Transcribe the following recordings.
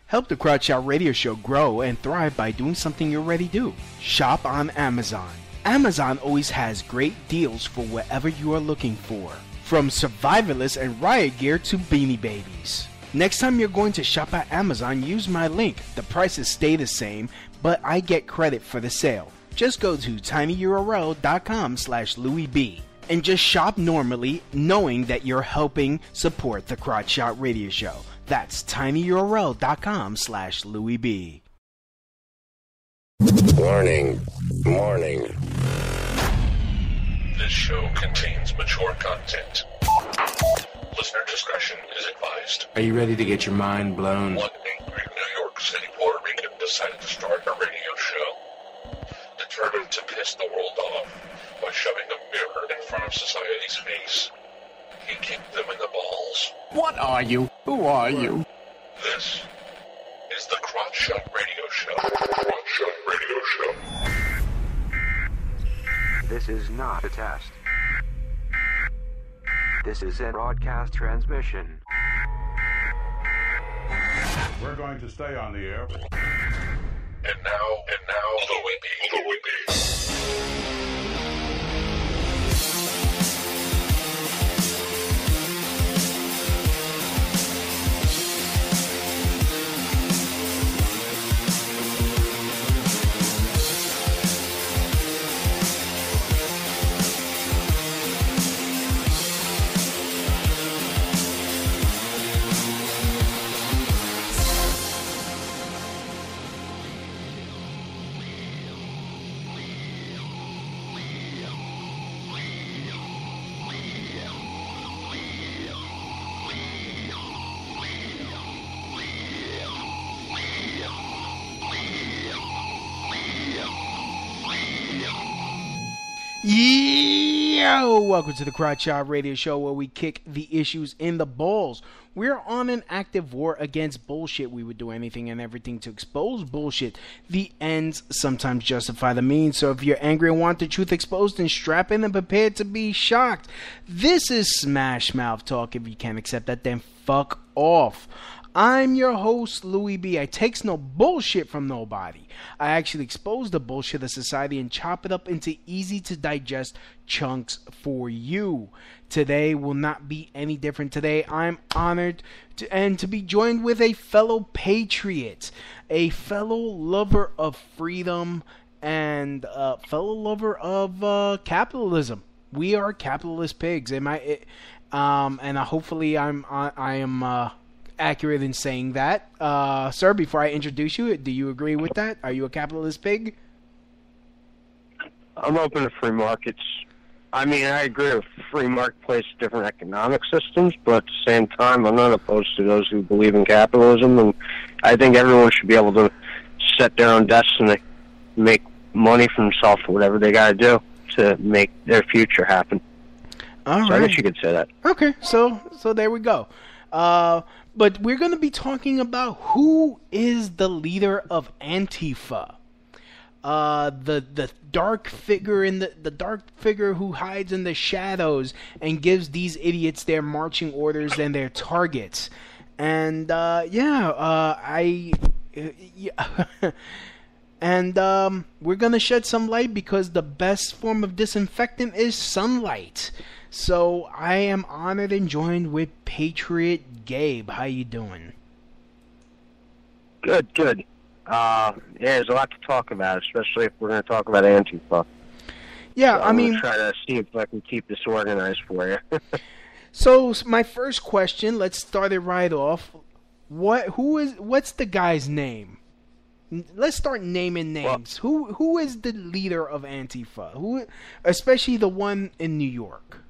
Help the Crowd Shout Radio Show grow and thrive by doing something you already do. Shop on Amazon. Amazon always has great deals for whatever you are looking for. From survivalists and riot gear to beanie babies. Next time you're going to shop at Amazon, use my link. The prices stay the same, but I get credit for the sale. Just go to tinyurl.com/LouisB and just shop normally, knowing that you're helping support the Crotch Shot Radio Show. That's tinyurl.com/LouisB. Warning. This show contains mature content. Listener discretion is advised. Are you ready to get your mind blown? One angry New York City Puerto Rican decided to start a radio show, determined to piss the world off by shoving a mirror in front of society's face. He kicked them in the balls. What are you? Who are you? This is the Crotch Shot Radio Show. Crotch Shot Radio Show. This is not a test. This is a broadcast transmission. We're going to stay on the air. And now, Louis B. Yo, welcome to the Crotch Shot Radio Show, where we kick the issues in the balls. We're on an active war against bullshit. We would do anything and everything to expose bullshit. The ends sometimes justify the means. So if you're angry and want the truth exposed, then strap in and prepare to be shocked. This is Smash Mouth Talk. If you can't accept that, then fuck off. I'm your host, Louis B. I takes no bullshit from nobody. I actually expose the bullshit of society and chop it up into easy to digest chunks for you. Today will not be any different. Today I'm honored to be joined with a fellow patriot, a fellow lover of freedom, and a fellow lover of capitalism. We are capitalist pigs. Hopefully I am accurate in saying that. Sir, before I introduce you, do you agree with that? Are you a capitalist pig? I'm open to free markets. I mean, I agree with free marketplace, different economic systems, but at the same time, I'm not opposed to those who believe in capitalism, and I think everyone should be able to set their own destiny, make money for themselves, or whatever they got to do to make their future happen. All right. I guess you could say that. Okay, so there we go. But we're going to be talking about who is the leader of Antifa. The dark figure the dark figure who hides in the shadows and gives these idiots their marching orders and their targets. And we're gonna shed some light because the best form of disinfectant is sunlight. So I am honored and joined with Patriot Gabe. How you doing? Good. There's a lot to talk about, especially if we're going to talk about Antifa. Yeah, so I'm going to try to see if I can keep this organized for you. So my first question, let's start it right off. What's the guy's name? Let's start naming names. Well, who is the leader of Antifa? Who, especially the one in New York?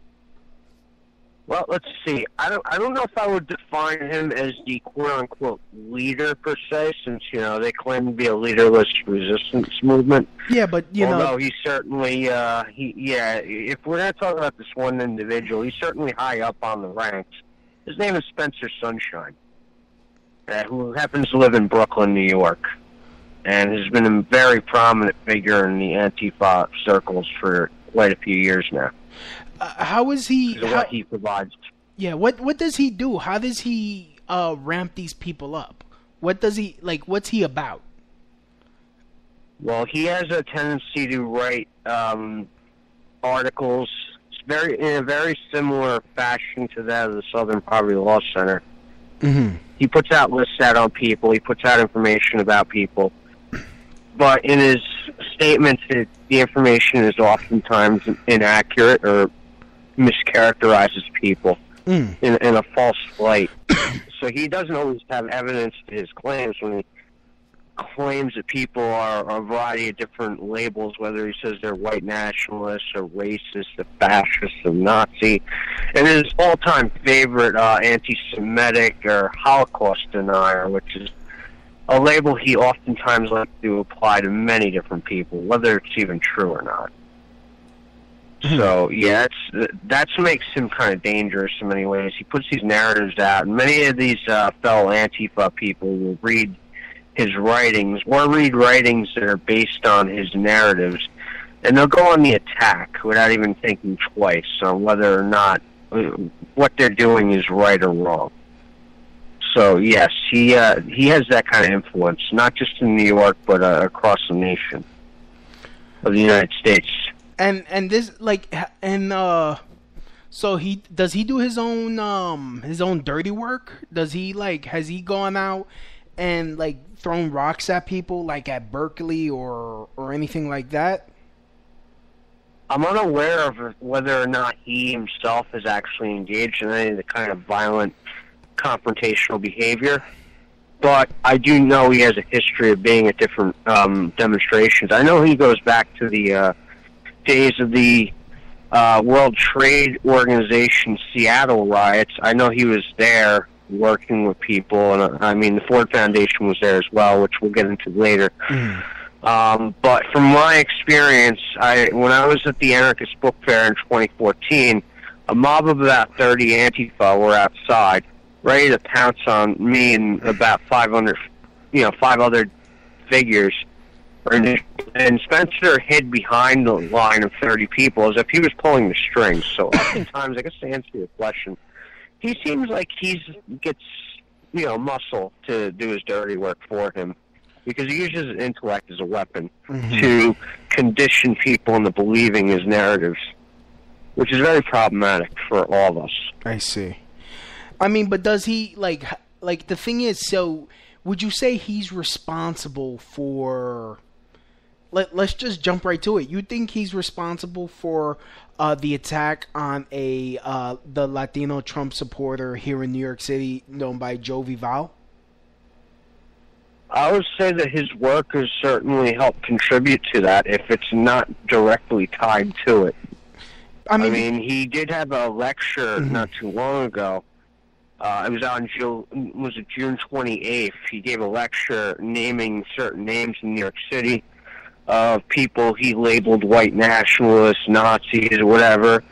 Well, let's see. I don't know if I would define him as the quote-unquote leader per se, since, they claim to be a leaderless resistance movement. Yeah, but, Although he certainly, if we're going to talk about this one individual, he's certainly high up on the ranks. His name is Spencer Sunshine, who happens to live in Brooklyn, New York, and has been a very prominent figure in the Antifa circles for quite a few years now. How is he? What he provides. Yeah, what does he do? How does he ramp these people up? What does he like? What's he about? Well, he has a tendency to write articles in a very similar fashion to that of the Southern Poverty Law Center. Mm-hmm. He puts out lists out on people. He puts out information about people. But in his statements, the information is oftentimes inaccurate or mischaracterizes people in a false light. So he doesn't always have evidence to his claims when he claims that people are a variety of different labels, whether he says they're white nationalists or racist or fascist or Nazi. And his all-time favorite, anti-Semitic or Holocaust denier, which is a label he oftentimes likes to apply to many different people, whether it's even true or not. So, yeah, that's what makes him kind of dangerous in many ways. He puts these narratives out, and many of these fellow Antifa people will read his writings or read writings that are based on his narratives, and they'll go on the attack without even thinking twice on whether or not what they're doing is right or wrong. So, yes, he has that kind of influence, not just in New York, but across the nation of the United States. And this so he do his own dirty work? Does he has he gone out and thrown rocks at people like at Berkeley or anything like that? I'm unaware of whether or not he himself is actually engaged in any of the kind of violent confrontational behavior, but I do know he has a history of being at different demonstrations. I know he goes back to the days of the World Trade Organization Seattle riots. I know he was there working with people, and I mean the Ford Foundation was there as well, which we'll get into later. But from my experience, when I was at the Anarchist Book Fair in 2014, a mob of about 30 Antifa were outside, ready to pounce on me and about 5 other figures. And Spencer hid behind the line of 30 people as if he was pulling the strings. So oftentimes, I guess to answer your question, he seems like he gets, muscle to do his dirty work for him, because he uses his intellect as a weapon to condition people into believing his narratives, which is very problematic for all of us. I see. I mean, but does he, the thing is, so would you say he's responsible for... Let's just jump right to it. You think he's responsible for the attack on the Latino Trump supporter here in New York City known by Joe Vival? I would say that his work has certainly helped contribute to that, if it's not directly tied to it. I mean he did have a lecture not too long ago. It was on June 28th. He gave a lecture naming certain names in New York City of people he labeled white nationalists, Nazis, or whatever.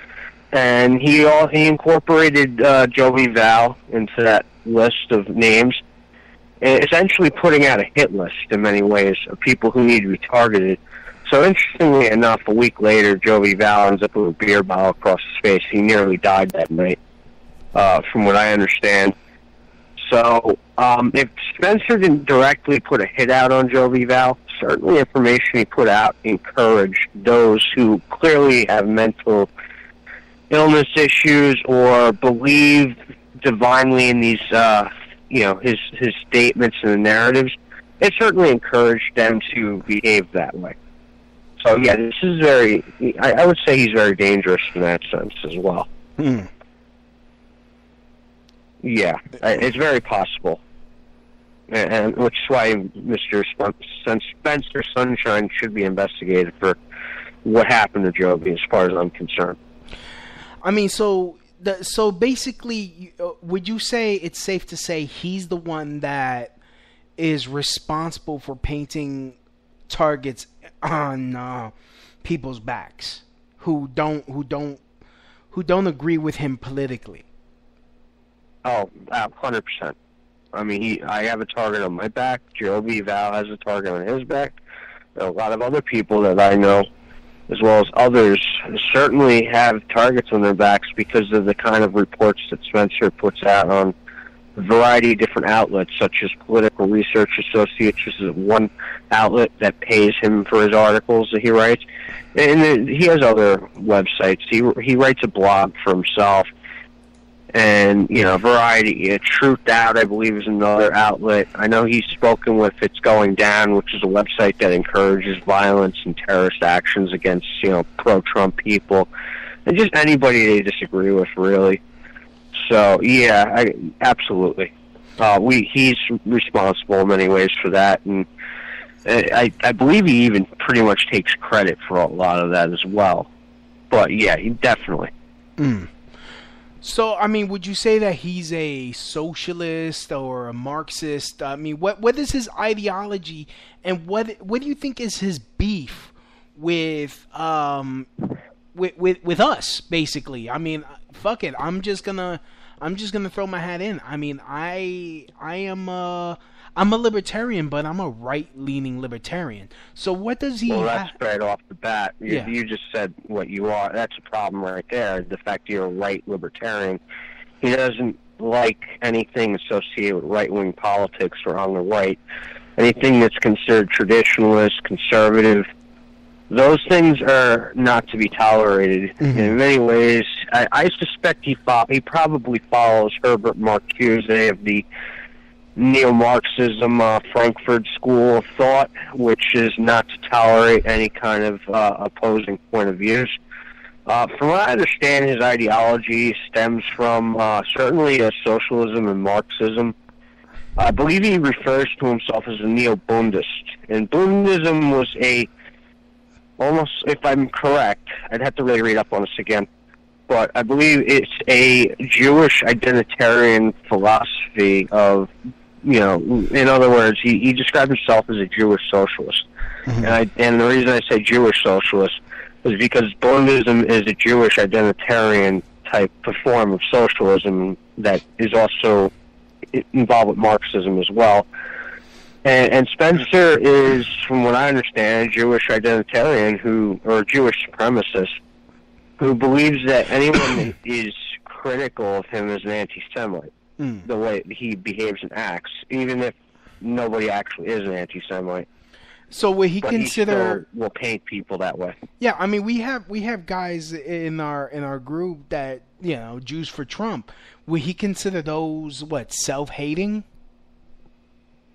And he incorporated Joe Vival into that list of names, essentially putting out a hit list in many ways of people who need to be targeted. So interestingly enough, a week later, Joe Vival ends up with a beer bottle across his face. He nearly died that night, from what I understand. So if Spencer didn't directly put a hit out on Joe Vival, certainly information he put out encouraged those who clearly have mental illness issues or believe divinely in these, his statements and the narratives. It certainly encouraged them to behave that way. So, yeah, this is I would say he's very dangerous in that sense as well. Yeah, it's very possible. And which is why Mr. Spencer Sunshine should be investigated for what happened to Joby, as far as I'm concerned. I mean, so basically, would you say it's safe to say he's the one that is responsible for painting targets on people's backs who don't agree with him politically? Oh, 100%. I mean, I have a target on my back. Joe Val has a target on his back. A lot of other people that I know, as well as others, certainly have targets on their backs because of the kind of reports that Spencer puts out on a variety of different outlets, such as Political Research Associates, which is one outlet that pays him for his articles that he writes. And he has other websites. He writes a blog for himself. And, Variety, Truth Out, I believe, is another outlet. I know he's spoken with It's Going Down, which is a website that encourages violence and terrorist actions against, pro-Trump people. And just anybody they disagree with, really. So, yeah, absolutely. He's responsible in many ways for that. And I believe he even pretty much takes credit for a lot of that as well. But, yeah, he definitely. So, I mean, would you say that he's a socialist or a Marxist? I mean, what is his ideology, and what do you think is his beef with us, basically? I mean, fuck it, I'm just gonna throw my hat in. I mean, I'm a libertarian, but I'm a right-leaning libertarian. So what does he? Well, that's right off the bat. You just said what you are. That's a problem right there. The fact you're a right libertarian. He doesn't like anything associated with right-wing politics or on the right. Anything that's considered traditionalist, conservative, those things are not to be tolerated. Mm-hmm. In many ways, I suspect he probably follows Herbert Marcuse of the neo-Marxism, Frankfurt School of Thought, which is not to tolerate any kind of opposing point of views. From what I understand, his ideology stems from certainly socialism and Marxism. I believe he refers to himself as a neo-Bundist. And Bundism was almost, if I'm correct, I'd have to really read up on this again, but I believe it's a Jewish identitarian philosophy of, in other words, he described himself as a Jewish socialist. Mm-hmm. And the reason I say Jewish socialist is because Bundism is a Jewish identitarian type of form of socialism that is also involved with Marxism as well. And Spencer is, from what I understand, a Jewish identitarian or Jewish supremacist who believes that anyone that is critical of him is an anti-Semite. The way he behaves and acts, even if nobody actually is an anti-Semite. So will he consider? He will paint people that way. Yeah, I mean, we have guys in our group that Jews for Trump. Will he consider those self-hating?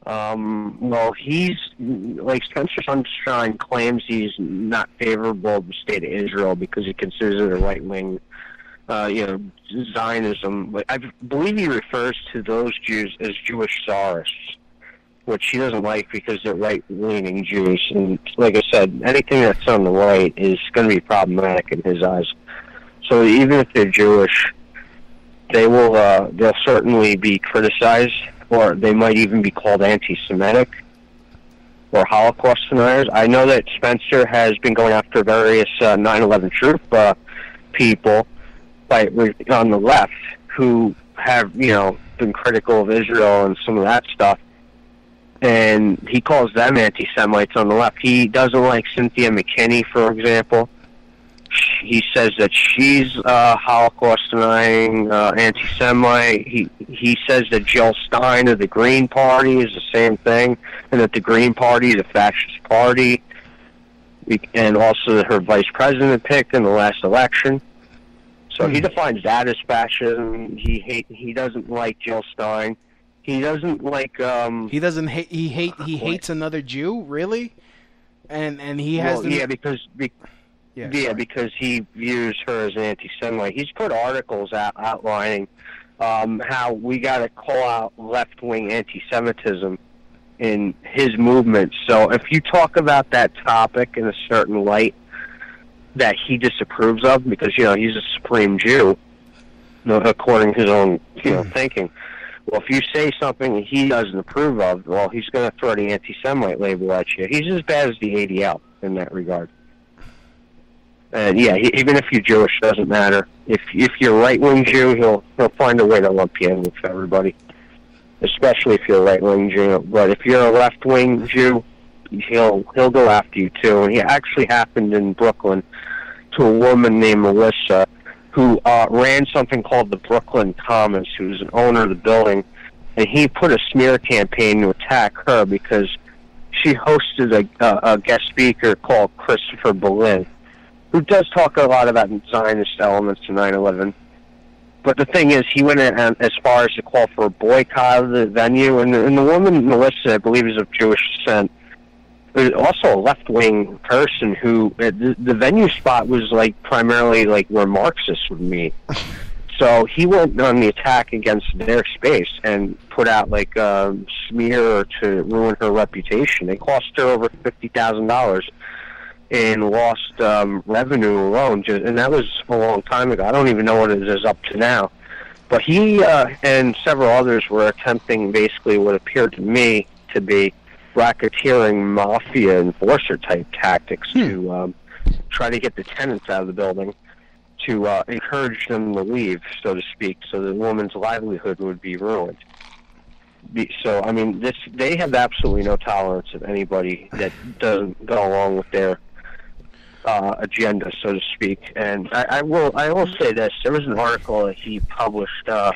Well, he's like Spencer Sunshine claims he's not favorable of the state of Israel because he considers it a right-wing. Zionism. I believe he refers to those Jews as Jewish Tsarists, which he doesn't like because they're right-leaning Jews. And like I said, anything that's on the right is going to be problematic in his eyes. So even if they're Jewish, they'll certainly be criticized, or they might even be called anti-Semitic or Holocaust deniers. I know that Spencer has been going after various 9/11 Truth people on the left who have, been critical of Israel and some of that stuff. And he calls them anti-Semites on the left. He doesn't like Cynthia McKinney, for example. He says that she's Holocaust-denying anti-Semite. He says that Jill Stein of the Green Party is the same thing, and that the Green Party is a fascist party, and also that her vice president picked in the last election. So he defines that as fascism. He doesn't like Jill Stein. He doesn't like. He hates another Jew, really, and he has. Because he views her as an anti-Semite. He's put articles outlining how we got to call out left-wing anti-Semitism in his movement. So if you talk about that topic in a certain light that he disapproves of, because he's a supreme Jew, according to his own thinking. Well, if you say something he doesn't approve of, well, he's going to throw the anti-Semite label at you. He's as bad as the ADL in that regard. And even if you're Jewish, it doesn't matter. If you're a right-wing Jew, he'll find a way to lump you in with everybody, especially if you're a right-wing Jew. But if you're a left-wing Jew, he'll go after you too. And it actually happened in Brooklyn to a woman named Melissa who ran something called the Brooklyn Commons, who's an owner of the building, and he put a smear campaign to attack her because she hosted a guest speaker called Christopher Berlin, who does talk a lot about Zionist elements in 9/11. But the thing is, he went as far as to call for a boycott of the venue, and the woman, Melissa, I believe, is of Jewish descent. But also a left-wing person who, the venue spot was primarily where Marxists would meet. So he went on the attack against their space and put out a smear to ruin her reputation. It cost her over $50,000 in lost revenue alone, and that was a long time ago. I don't even know what it is up to now. But he and several others were attempting basically what appeared to me to be racketeering mafia enforcer type tactics to try to get the tenants out of the building, to encourage them to leave, so to speak, so the woman's livelihood would be ruined. So, I mean, they have absolutely no tolerance of anybody that doesn't go along with their agenda, so to speak. And I will say this: there was an article that he published a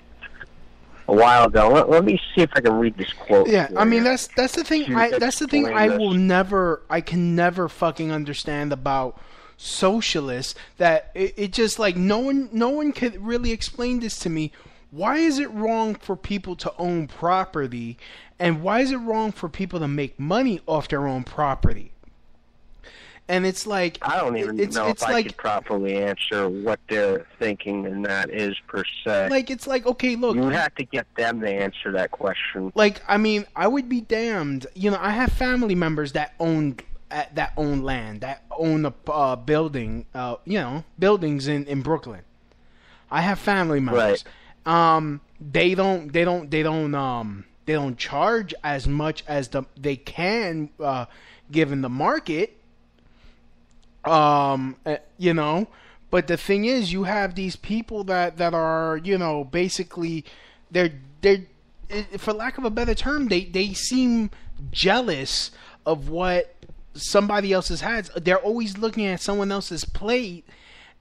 while ago. Let me see if I can read this quote. Yeah, I mean that's the thing. I can never fucking understand about socialists, that it just no one could really explain this to me. Why is it wrong for people to own property, and why is it wrong for people to make money off their own property? And it's I don't even know if I could properly answer what they're thinking, and that is per se. Okay, look, you have to get them to answer that question. I mean, I would be damned. I have family members that own land, that own a building. Buildings in Brooklyn. I have family members. Right. They don't charge as much as they can, given the market. But the thing is, you have these people that are, basically, they're for lack of a better term, they seem jealous of what somebody else's has. They're always looking at someone else's plate,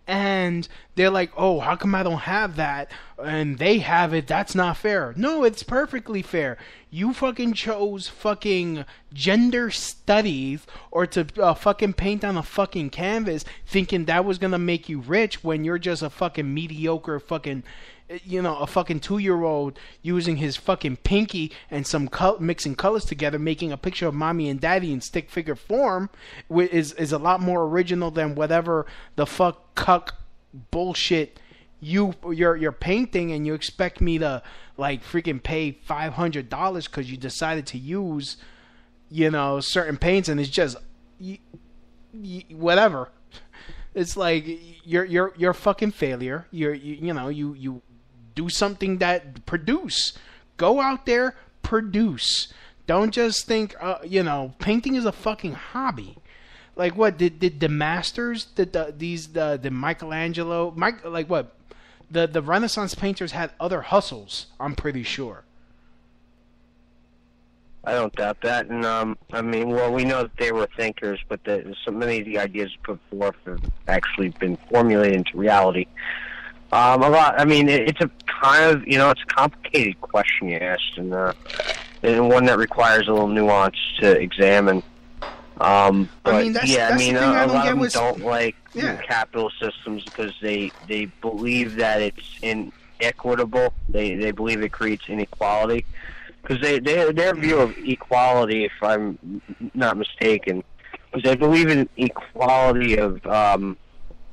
and they're like, oh, how come I don't have that? And they have it. That's not fair. No, it's perfectly fair. You fucking chose fucking gender studies or to fucking paint on a fucking canvas thinking that was going to make you rich when you're just a fucking mediocre fucking, a fucking 2-year-old using his fucking pinky and some mixing colors together, making a picture of mommy and daddy in stick figure form is a lot more original than whatever the fuck cuck bullshit you're painting, and you expect me to freaking pay $500 because you decided to use certain paints, and it's just whatever. It's you're a fucking failure. You do something that produce. Go out there, produce. Don't just think painting is a fucking hobby. What did the masters, the Michelangelo, the Renaissance painters had other hustles, I'm pretty sure. I don't doubt that, and we know that they were thinkers, but so many of the ideas put forth have actually been formulated into reality. It's a kind of, it's a complicated question you asked, and one that requires a little nuance to examine. That's the thing I don't get. Don't like capital systems because they believe that it's inequitable. They believe it creates inequality. Because their view of equality, if I'm not mistaken, is they believe in equality of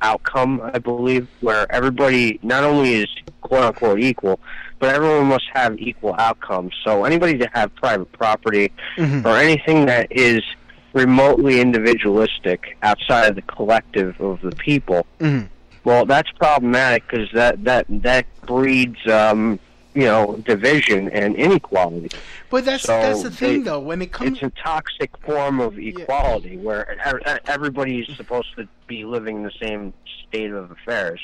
outcome, I believe, where everybody not only is quote-unquote equal, but everyone must have equal outcomes. So anybody that have private property or anything that is remotely individualistic outside of the collective of the people, well, that's problematic because that breeds division and inequality. But that's the thing, though. When it comes, it's a toxic form of equality where everybody is supposed to be living in the same state of affairs.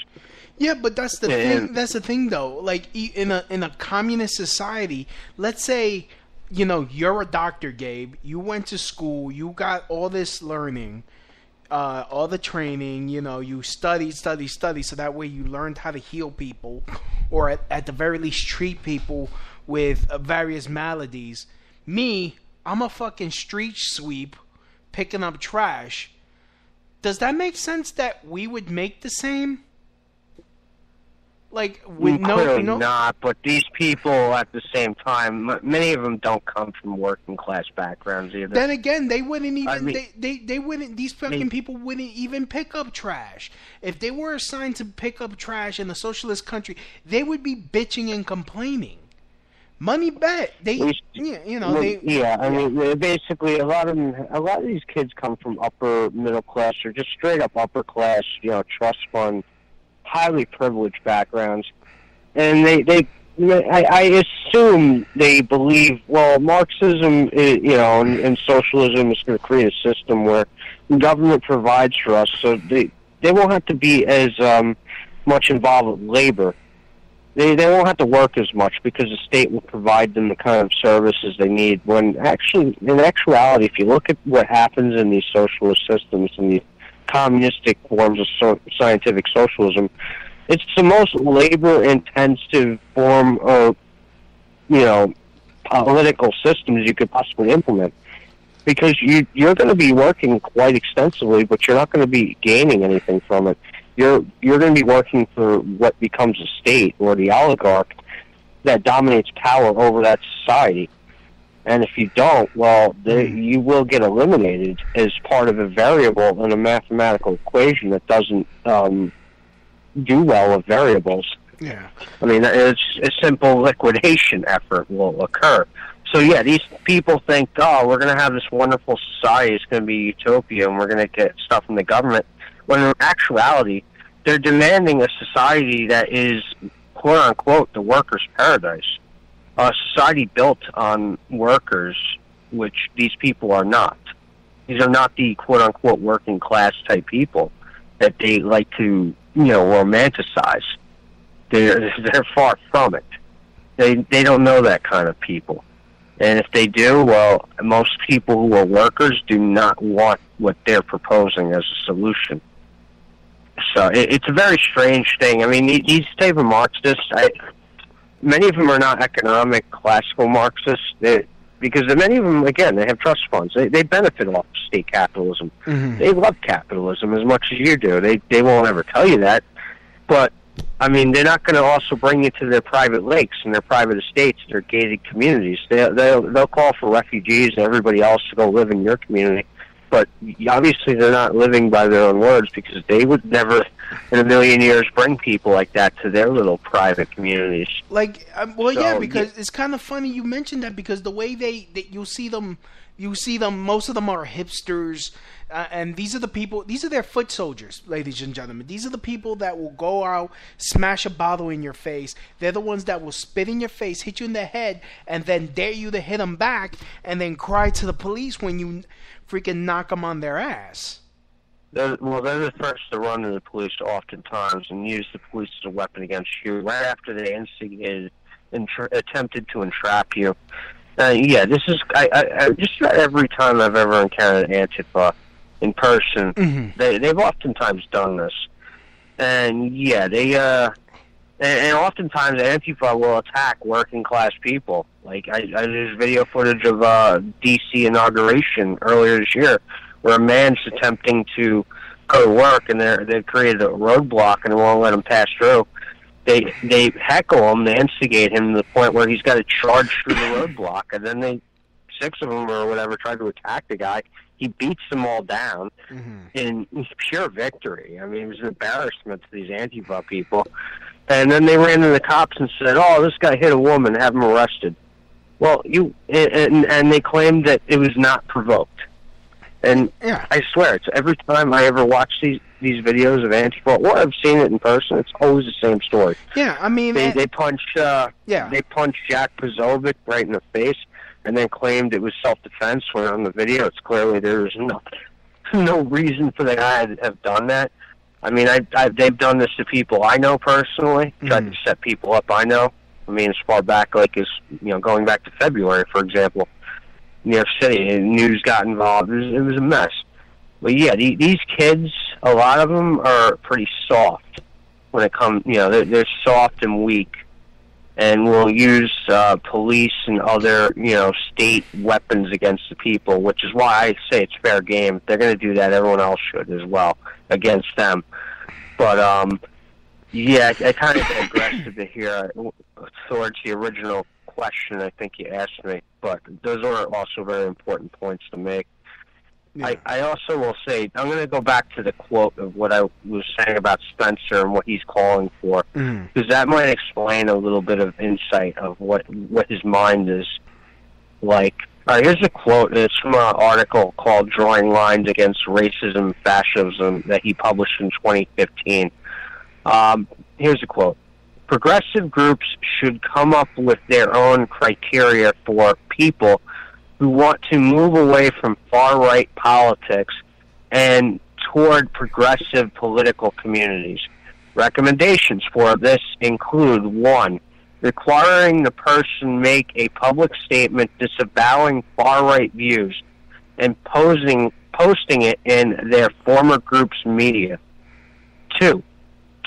Yeah, but that's the thing. That's the thing, though. In a communist society, let's say, you're a doctor, Gabe. You went to school. You got all this learning, all the training. You studied, so that way you learned how to heal people, or at the very least treat people with various maladies. Me, I'm a fucking street sweep picking up trash. Does that make sense that we would make the same? Like, with Clearly not, but these people at the same time, many of them don't come from working class backgrounds either. Then again, they wouldn't even, they wouldn't, these fucking people wouldn't even pick up trash. If they were assigned to pick up trash in a socialist country, they would be bitching and complaining. Money bet. Basically, a lot of these kids come from upper middle class or just straight up upper class, trust fund, highly privileged backgrounds, and I assume they believe, well, Marxism, and socialism is going to create a system where government provides for us, so they won't have to be as much involved with labor. They won't have to work as much because the state will provide them the kind of services they need. When actually, in actuality, if you look at what happens in these socialist systems and these communistic forms of scientific socialism, it's the most labor-intensive form of, political systems you could possibly implement. Because you're going to be working quite extensively, but you're not going to be gaining anything from it. You're going to be working for what becomes a state or the oligarch that dominates power over that society. And if you don't, well, you will get eliminated as part of a variable in a mathematical equation that doesn't do well with variables. Yeah. I mean, it's a simple liquidation effort will occur. So, yeah, these people think, we're going to have this wonderful society, it's going to be utopia, and we're going to get stuff from the government. When in actuality, they're demanding a society that is, quote-unquote, the workers' paradise. A society built on workers, which these people are not. These are not the quote-unquote working class type people that they like to, romanticize. They're far from it. They don't know that kind of people. And if they do, well, most people who are workers do not want what they're proposing as a solution. So it's a very strange thing. I mean, these type of Marxists, many of them are not economic, classical Marxists, because many of them, again, they have trust funds. They benefit off state capitalism. Mm-hmm. They love capitalism as much as you do. They won't ever tell you that. But, I mean, they're not going to also bring you to their private lakes and their private estates, their gated communities. They'll call for refugees and everybody else to go live in your community. But obviously they're not living by their own words, because they would never in a million years bring people like that to their little private communities. Because it's kind of funny you mentioned that, because the way you see them, most of them are hipsters, and these are their foot soldiers, ladies and gentlemen. These are the people that will go out, smash a bottle in your face. They're the ones that will spit in your face, hit you in the head, and then dare you to hit them back, and then cry to the police when you freaking knock them on their ass. They're the first to run to the police oftentimes and use the police as a weapon against you right after they instigated and attempted to entrap you. This is I just about every time I've ever encountered Antifa in person, mm-hmm. they've oftentimes done this, and and oftentimes Antifa will attack working class people. Like there's video footage of D.C. inauguration earlier this year, where a man's attempting to go to work, and they've created a roadblock and won't let him pass through. They heckle him, they instigate him to the point where he's got to charge through the roadblock, and then 6 of them or whatever tried to attack the guy. He beats them all down in pure victory. I mean, it was an embarrassment to these Antifa people. And then they ran to the cops and said, this guy hit a woman, have him arrested. Well, and they claimed that it was not provoked. And I swear, it's every time I ever watch these videos of Antifa, or I've seen it in person, it's always the same story. Yeah, I mean, they punched Jack Pozovic right in the face, and then claimed it was self-defense. When on the video, it's clearly there was no reason for the guy to have done that. I mean, they've done this to people I know personally, tried to set people up I know. I mean, as far back as going back to February, for example. New York City, news got involved. It was a mess. But yeah, these kids, a lot of them are pretty soft when it comes. They're soft and weak, and will use police and other, state weapons against the people, which is why I say it's fair game. If they're going to do that, everyone else should as well against them. But, I kind of digressed a bit here towards the original question I think you asked me, but those are also very important points to make. Yeah. I also will say, I'm going to go back to the quote of what I was saying about Spencer and what he's calling for, because that might explain a little bit of insight of what his mind is like. All right, here's a quote. It's from an article called Drawing Lines Against Racism and Fascism that he published in 2015. Here's a quote. Progressive groups should come up with their own criteria for people who want to move away from far-right politics and toward progressive political communities. Recommendations for this include 1. Requiring the person make a public statement disavowing far-right views and posting it in their former group's media. 2.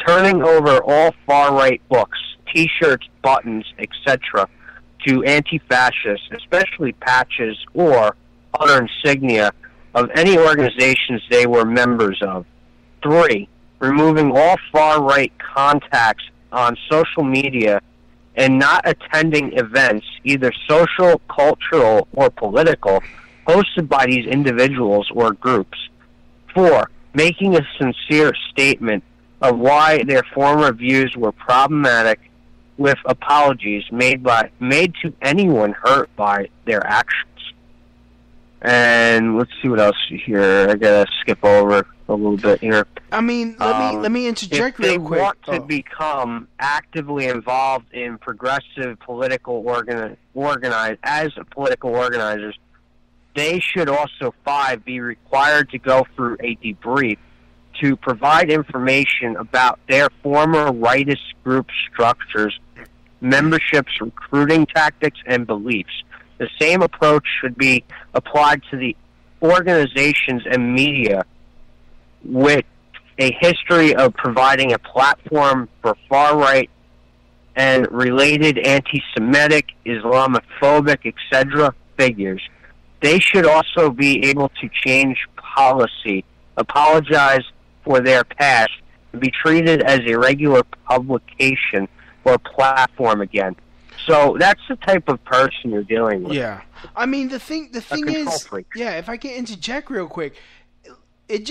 Turning over all far-right books, T-shirts, buttons, etc., to anti-fascists, especially patches or other insignia of any organizations they were members of. 3. Removing all far-right contacts on social media and not attending events, either social, cultural, or political, hosted by these individuals or groups. 4. Making a sincere statement of why their former views were problematic, with apologies made to anyone hurt by their actions. And let's see what else here. I gotta skip over a little bit here. I mean, let me interject real quick. If they want to become actively involved in progressive political as political organizers, they should also 5 be required to go through a debrief to provide information about their former rightist group structures, memberships, recruiting tactics, and beliefs. The same approach should be applied to the organizations and media with a history of providing a platform for far-right and related anti-Semitic, Islamophobic, etc. figures. They should also be able to change policy, apologize for their past, and be treated as a regular publication or platform again. So that's the type of person you're dealing with. Yeah. I mean, the thing is, yeah, if I can interject real quick, it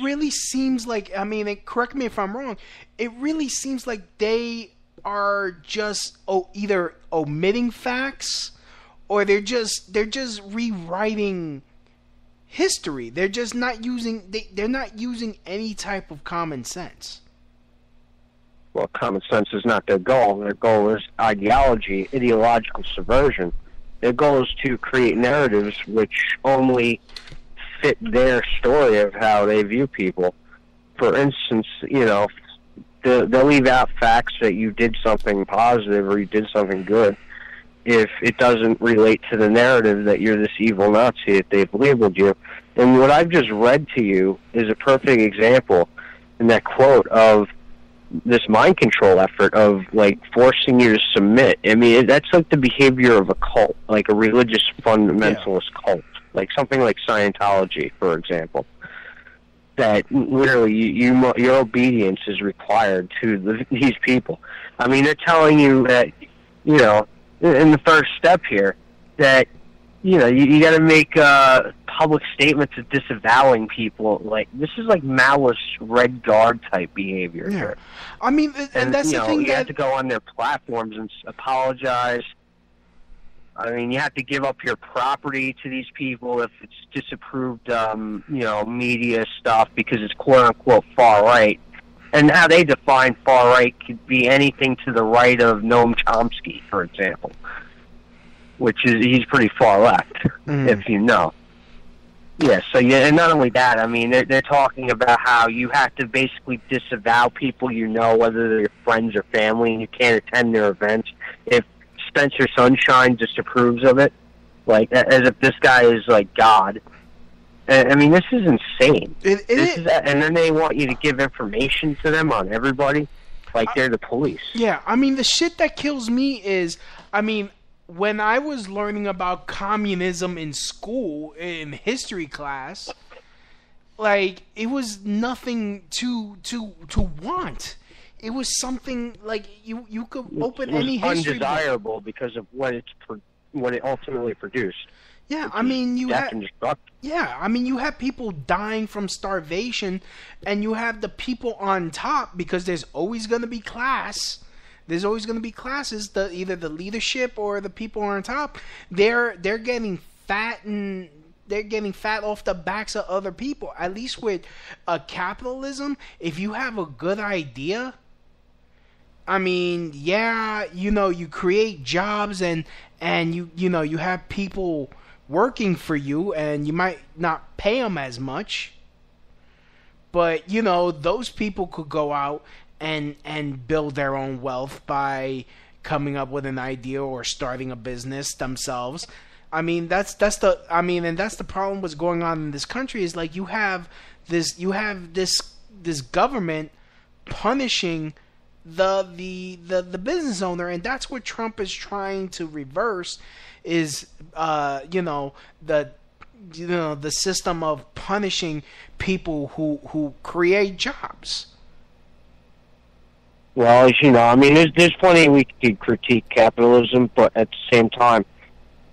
really seems like, I mean, correct me if I'm wrong, it really seems like they are just either omitting facts or they're just rewriting history. They're just not using they're not using any type of common sense. Well, common sense is not their goal. Their goal is ideological subversion. Their goal is to create narratives which only fit their story of how they view people. For instance, they'll leave out facts that you did something positive or you did something good if it doesn't relate to the narrative that you're this evil Nazi that they've labeled you. And what I've just read to you is a perfect example in that quote of this mind control effort of, like, forcing you to submit. I mean, that's like the behavior of a cult, like a religious fundamentalist cult, like something like Scientology, for example. That literally your obedience is required to these people. I mean, they're telling you that, in the first step here, that, you got to make public statements of disavowing people. Like, this is like Maoist Red Guard type behavior. Yeah. Here. I mean, and that's the thing. You have to go on their platforms and apologize. I mean, you have to give up your property to these people if it's disapproved, media stuff because it's quote unquote far right. And how they define far right could be anything to the right of Noam Chomsky, for example, which is he's pretty far left, if you know. Yeah. So and not only that, I mean, they're talking about how you have to basically disavow people whether they're your friends or family, and you can't attend their events if Spencer Sunshine disapproves of it, like as if this guy is like God. I mean, this is insane. And then then they want you to give information to them on everybody. like they're the police. Yeah, I mean, the shit that kills me is, I mean, when I was learning about communism in school, in history class, like, it was nothing to want. It was something, like, you could open any history book. Undesirable because of what it ultimately produced. Yeah, I mean, you have people dying from starvation, and you have the people on top, because there's always going to be class. There's always going to be classes. Either the leadership or the people on top. They're getting fat, and they're getting fat off the backs of other people. At least with capitalism, if you have a good idea, I mean, yeah, you create jobs, and you have people working for you, and you might not pay them as much, but those people could go out and build their own wealth by coming up with an idea or starting a business themselves. I mean, that's the problem. What's going on in this country is, like, you have this government punishing the business owner, and that's what Trump is trying to reverse. Is the system of punishing people who create jobs. Well, I mean, there's plenty we could critique capitalism, but at the same time,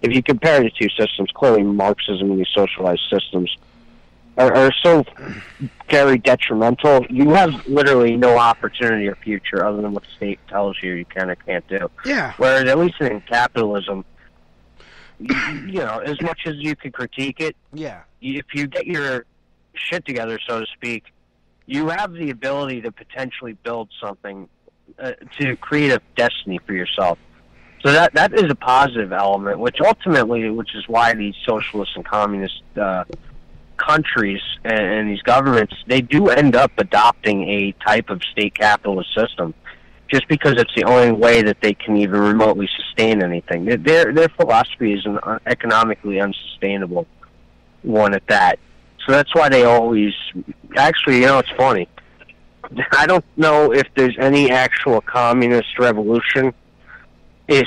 if you compare the two systems, clearly Marxism and these socialized systems are so very detrimental. You have literally no opportunity or future other than what the state tells you can or can't do. Yeah. Whereas at least in capitalism, as much as you can critique it, yeah, if you get your shit together, so to speak, you have the ability to potentially build something to create a destiny for yourself. So that is a positive element, which is why these socialist and communist countries and these governments, they do end up adopting a type of state capitalist system, just because it's the only way that they can even remotely sustain anything. Their philosophy is an economically unsustainable one at that. So that's why they always... Actually, it's funny. I don't know if there's any actual communist revolution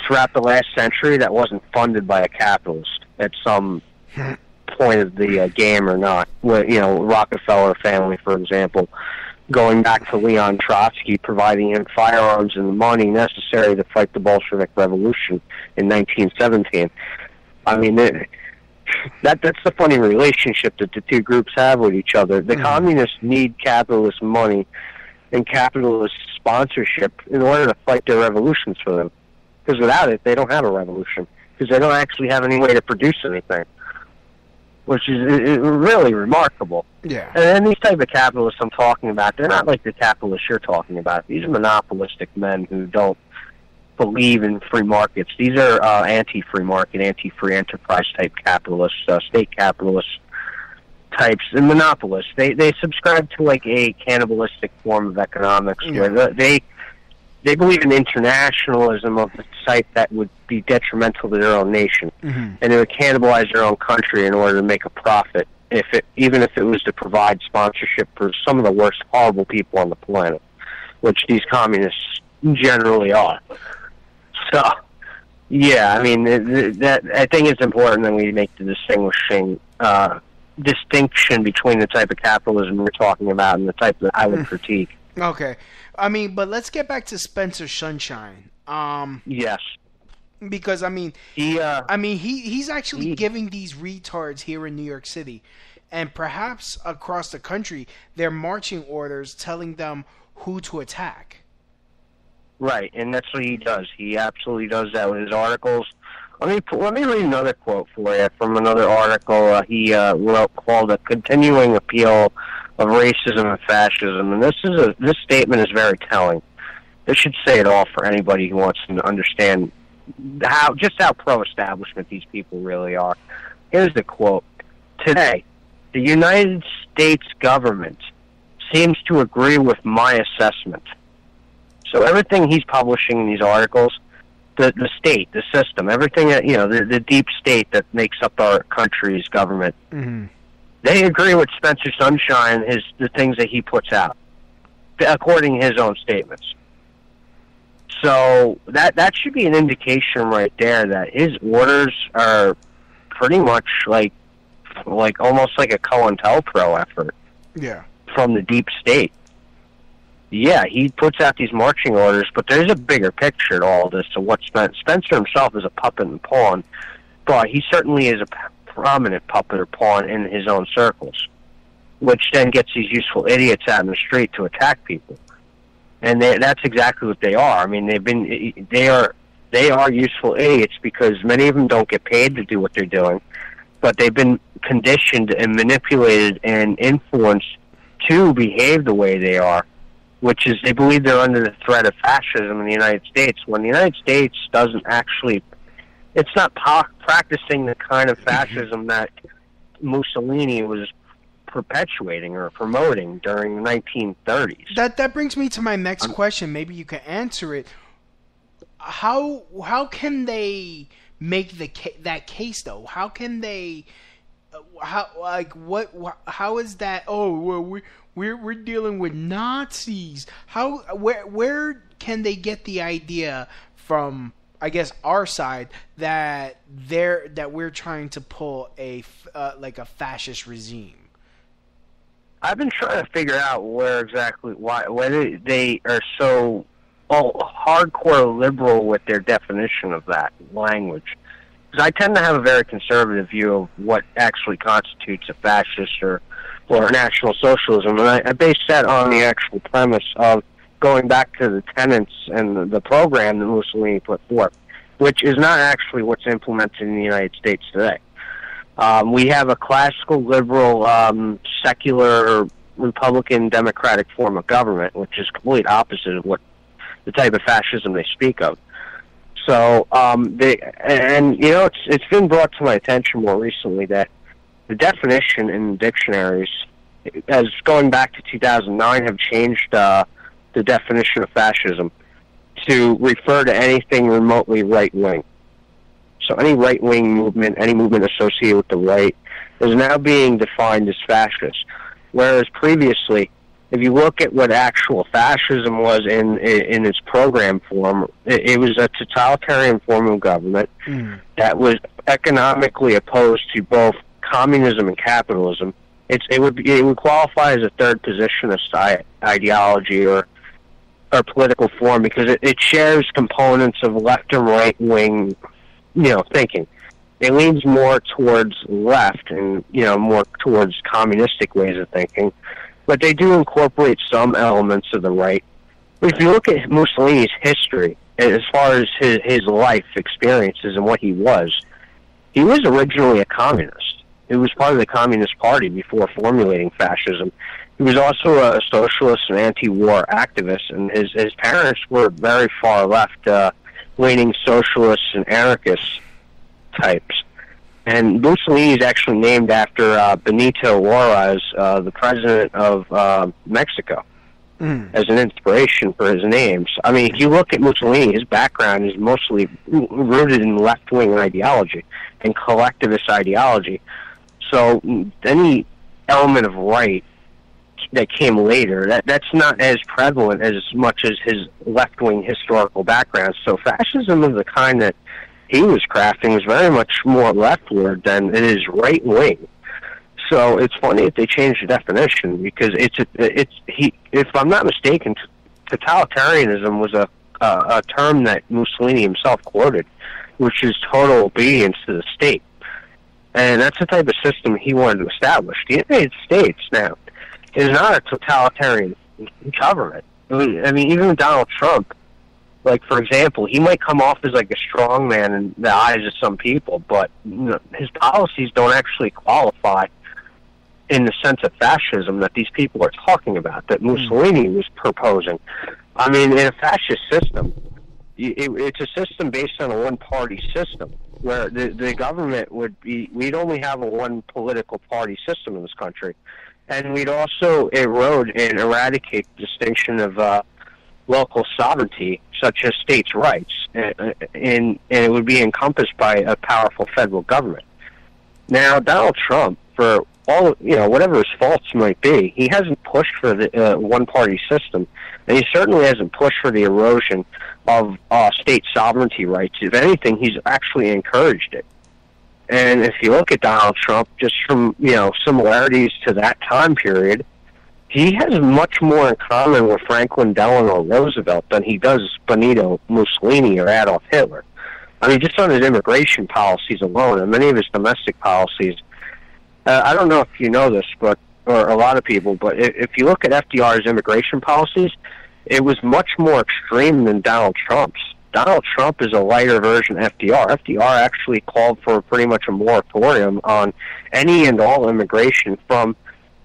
throughout the last century that wasn't funded by a capitalist at some point of the game or not. Rockefeller family, for example, going back to Leon Trotsky, providing him firearms and the money necessary to fight the Bolshevik Revolution in 1917. I mean, that's the funny relationship that the two groups have with each other. The communists need capitalist money and capitalist sponsorship in order to fight their revolutions for them. Because without it, they don't have a revolution. Because they don't actually have any way to produce anything. Which is really remarkable. Yeah. And then these type of capitalists I'm talking about, they're not like the capitalists you're talking about. These are monopolistic men who don't believe in free markets. These are anti-free market, anti-free enterprise type capitalists, state capitalist types, and monopolists. They subscribe to like a cannibalistic form of economics, where they believe in internationalism of the type that would be detrimental to their own nation, and they would cannibalize their own country in order to make a profit, even if it was to provide sponsorship for some of the worst horrible people on the planet, which these communists generally are. So, yeah, I mean, that I think it's important that we make the distinction between the type of capitalism we're talking about and the type that I would critique. Okay. I mean, but let's get back to Spencer Sunshine. Yes. Because he's actually giving these retards here in New York City, and perhaps across the country, their marching orders telling them who to attack. Right, and that's what he does. He absolutely does that with his articles. Let me read another quote for you from another article he wrote called "A Continuing Appeal of Racism and Fascism," and this statement is very telling. This should say it all for anybody who wants to understand how pro-establishment these people really are. Here's the quote: "Today, the United States government seems to agree with my assessment." So everything he's publishing in these articles, the state, the system, everything that, the deep state that makes up our country's government, they agree with Spencer Sunshine, the things that he puts out, according to his own statements. So that should be an indication right there that his orders are pretty much like almost like a COINTELPRO effort. Yeah. From the deep state. Yeah, he puts out these marching orders, but there's a bigger picture to all this, to what Spencer himself is a puppet and pawn, but he certainly is a prominent puppet or pawn in his own circles, which then gets these useful idiots out in the street to attack people. And that's exactly what they are. I mean, they are useful idiots because many of them don't get paid to do what they're doing, but they've been conditioned and manipulated and influenced to behave the way they are, which is they believe they're under the threat of fascism in the United States, when the United States doesn't actually, it's not practicing the kind of fascism that Mussolini was perpetuating or promoting during the 1930s. That brings me to my next question. Maybe you can answer it. How can they make that case though? How can they? How is that? Oh, well, we're dealing with Nazis. Where can they get the idea from? I guess our side that we're trying to pull a fascist regime. I've been trying to figure out whether they are so hardcore liberal with their definition of that language. Because I tend to have a very conservative view of what actually constitutes a fascist or National Socialism, and I base that on the actual premise of going back to the tenets and the program that Mussolini put forth, which is not actually what's implemented in the United States today. We have a classical liberal, secular, Republican, democratic form of government, which is complete opposite of what the type of fascism they speak of. So, it's been brought to my attention more recently that the definition in dictionaries, as going back to 2009, have changed the definition of fascism to refer to anything remotely right-wing. So any right-wing movement, any movement associated with the right, is now being defined as fascist. Whereas previously, if you look at what actual fascism was in its program form, it was a totalitarian form of government that was economically opposed to both communism and capitalism. It would qualify as a third positionist ideology or political form because it shares components of left and right wing, thinking. It leans more towards left and more towards communistic ways of thinking, but they do incorporate some elements of the right. But if you look at Mussolini's history, as far as his life experiences and what he was originally a communist. He was part of the Communist Party before formulating fascism. He was also a socialist and anti-war activist, and his parents were very far left, leaning socialists and anarchist types. And Mussolini is actually named after Benito Juarez, the president of Mexico, as an inspiration for his names. I mean, if you look at Mussolini, his background is mostly rooted in left-wing ideology and collectivist ideology. So any element of right that came later, that's not as prevalent as much as his left-wing historical background. So fascism of the kind that he was crafting was very much more leftward than it is right-wing. So it's funny that they changed the definition because if I'm not mistaken, totalitarianism was a term that Mussolini himself quoted, which is total obedience to the state. And that's the type of system he wanted to establish. The United States now is not a totalitarian government. I mean, even Donald Trump, like, for example, he might come off as like a strong man in the eyes of some people, but his policies don't actually qualify in the sense of fascism that these people are talking about, that Mussolini was proposing. I mean, in a fascist system, it's a system based on a one-party system, where the government we'd only have a one political party system in this country, and we'd also erode and eradicate the distinction of local sovereignty, such as states' rights, and it would be encompassed by a powerful federal government. Now, Donald Trump, for whatever his faults might be, he hasn't pushed for the one-party system, and he certainly hasn't pushed for the erosion of state sovereignty rights. If anything, he's actually encouraged it. And if you look at Donald Trump, just from similarities to that time period, he has much more in common with Franklin Delano Roosevelt than he does Benito Mussolini or Adolf Hitler. I mean, just on his immigration policies alone, and many of his domestic policies. I don't know if you know this, or a lot of people, but if you look at FDR's immigration policies, it was much more extreme than Donald Trump's. Donald Trump is a lighter version of FDR. FDR actually called for pretty much a moratorium on any and all immigration from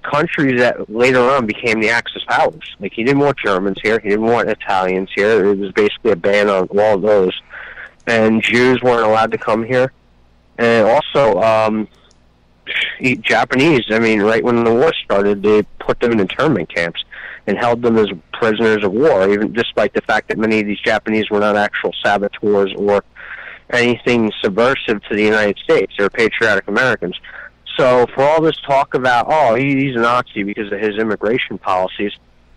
countries that later on became the Axis powers. Like, he didn't want Germans here, he didn't want Italians here. It was basically a ban on all of those. And Jews weren't allowed to come here. And also, Japanese, I mean, right when the war started, they put them in internment camps and held them as prisoners of war, even despite the fact that many of these Japanese were not actual saboteurs or anything subversive to the United States. They were patriotic Americans. So for all this talk about, he's a Nazi because of his immigration policies,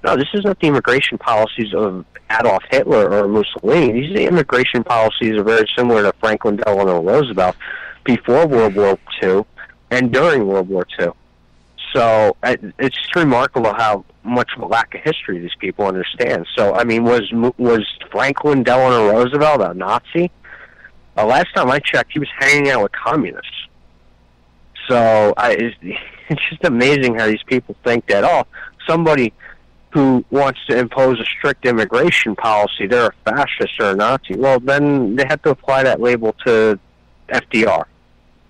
no, this is not the immigration policies of Adolf Hitler or Mussolini. These immigration policies are very similar to Franklin Delano Roosevelt before World War II and during World War II. So it's just remarkable how much of a lack of history these people understand. So, I mean, was Franklin Delano Roosevelt a Nazi? Last time I checked, he was hanging out with communists. So it's just amazing how these people think that, somebody who wants to impose a strict immigration policy, they're a fascist or a Nazi. Well, then they have to apply that label to FDR.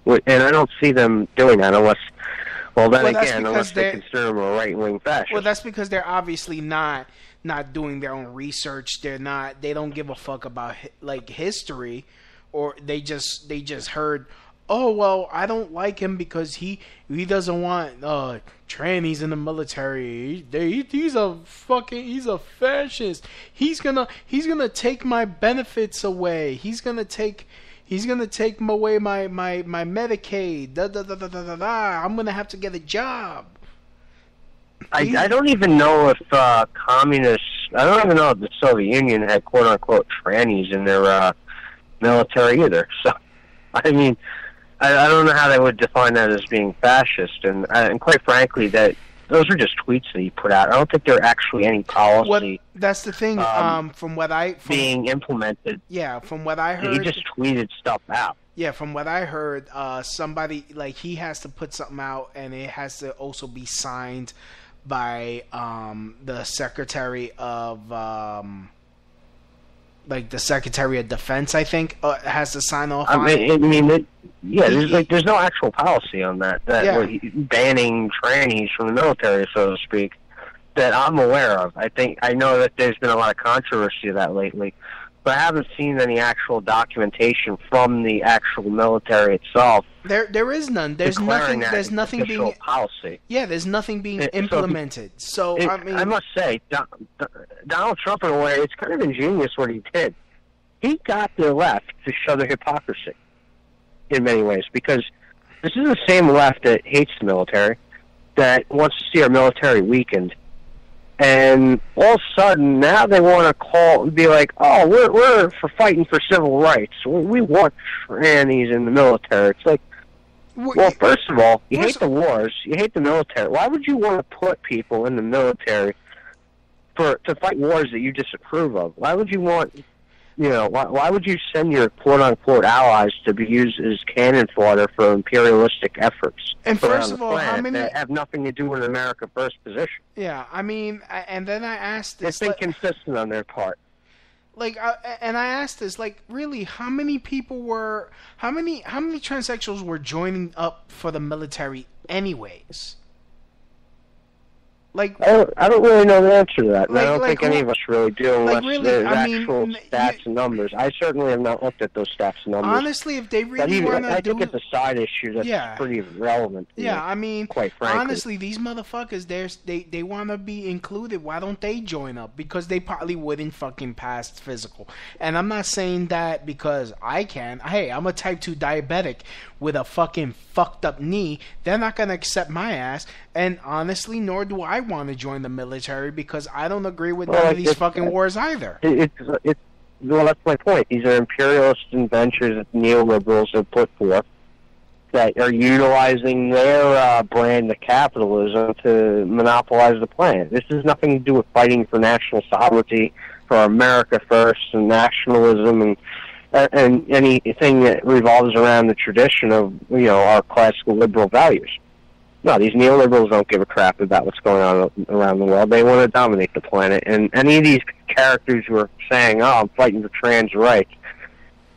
And I don't see them doing that unless they consider him a right-wing fascist. Well, that's because they're obviously not doing their own research. They don't give a fuck about history, or they just heard, I don't like him because he doesn't want trannies in the military. He's a fascist. He's gonna take my benefits away. He's gonna take away my Medicaid. I'm gonna have to get a job. I don't even know if communists. I don't even know if the Soviet Union had quote unquote trannies in their military either. So, I mean, I don't know how they would define that as being fascist. And quite frankly, that those are just tweets that he put out. I don't think there are actually any policy. That's the thing. Being implemented. Yeah, from what I heard, he just tweeted stuff out. Yeah, from what I heard, somebody he has to put something out, and it has to also be signed by the Secretary of the Secretary of Defense. I think has to sign off. There's no actual policy on that. Banning trannies from the military, so to speak, that I'm aware of. I know that there's been a lot of controversy of that lately, but I haven't seen any actual documentation from the actual military itself. There is none. There's nothing. There's nothing being policy. Yeah, there's nothing being implemented. I must say, Donald Trump, in a way, it's kind of ingenious what he did. He got the left to show their hypocrisy in many ways, because this is the same left that hates the military, that wants to see our military weakened. And all of a sudden, now they want to call and be like, we're for fighting for civil rights. We want trannies in the military. It's like, well, first of all, you hate the wars. You hate the military. Why would you want to put people in the military to fight wars that you disapprove of? Why would you want, why would you send your quote-unquote allies to be used as cannon fodder for imperialistic efforts? And first of all, how many that have nothing to do with America First position? Yeah, I mean, and then I asked this. It's inconsistent on their part. And I asked this, really, how many transsexuals were joining up for the military anyways? Like, I don't really know the answer to that. And Like- I don't like think any who- of us really do unless like, really, there's I mean, actual stats and numbers. I certainly have not looked at those stats and numbers. honestly, if they But really even, want I to do, think it's a side issue that's Yeah. pretty relevant. to yeah, me, I mean, quite frankly. honestly, these motherfuckers, they want to be included. Why don't they join up? Because they probably wouldn't fucking pass physical. And I'm not saying that because I can. Hey, I'm a type 2 diabetic with a fucking fucked up knee. They're not gonna accept my ass. And honestly, nor do I want to join the military because I don't agree with none of these fucking wars either. Well, that's my point. These are imperialist ventures that neoliberals have put forth that are utilizing their brand of capitalism to monopolize the planet. This has nothing to do with fighting for national sovereignty, for America first, and nationalism, and anything that revolves around the tradition of, our classical liberal values. No, these neoliberals don't give a crap about what's going on around the world. They want to dominate the planet. And any of these characters who are saying, I'm fighting for trans rights,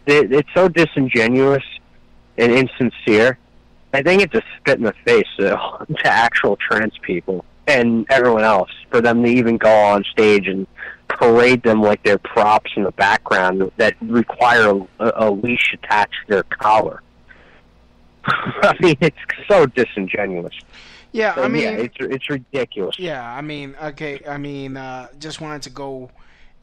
it's so disingenuous and insincere. I think it's a spit in the face to actual trans people and everyone else for them to even go on stage and parade them like they're props in the background that require a leash attached to their collar. I mean, it's so disingenuous. Yeah, So, I mean, it's ridiculous. yeah, I mean, okay, I mean, just wanted to go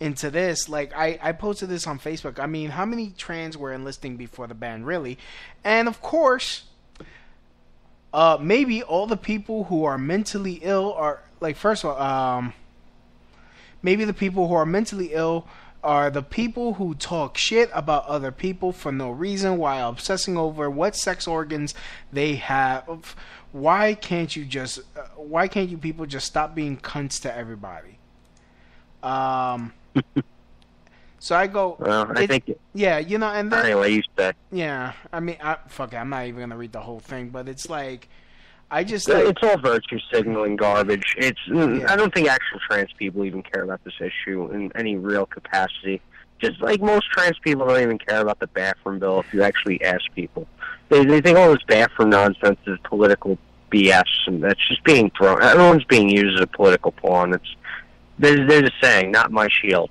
into this. Like, I posted this on Facebook. I mean, how many trans were enlisting before the ban, really? And of course, maybe all the people who are mentally ill are, like, first of all, maybe the people who are mentally ill are the people who talk shit about other people for no reason while obsessing over what sex organs they have. Why can't you people just stop being cunts to everybody? So I go. Well, I think. Yeah, and then Anyway, you said. yeah. I mean, fuck it. I'm not even gonna read the whole thing, but it's like, I just like, It's all virtue signaling garbage. I don't think actual trans people even care about this issue in any real capacity. Just like most trans people don't even care about the bathroom bill if you actually ask people. They think all this bathroom nonsense is political BS, and that's just being thrown. Everyone's being used as a political pawn. They're just saying, not my shield.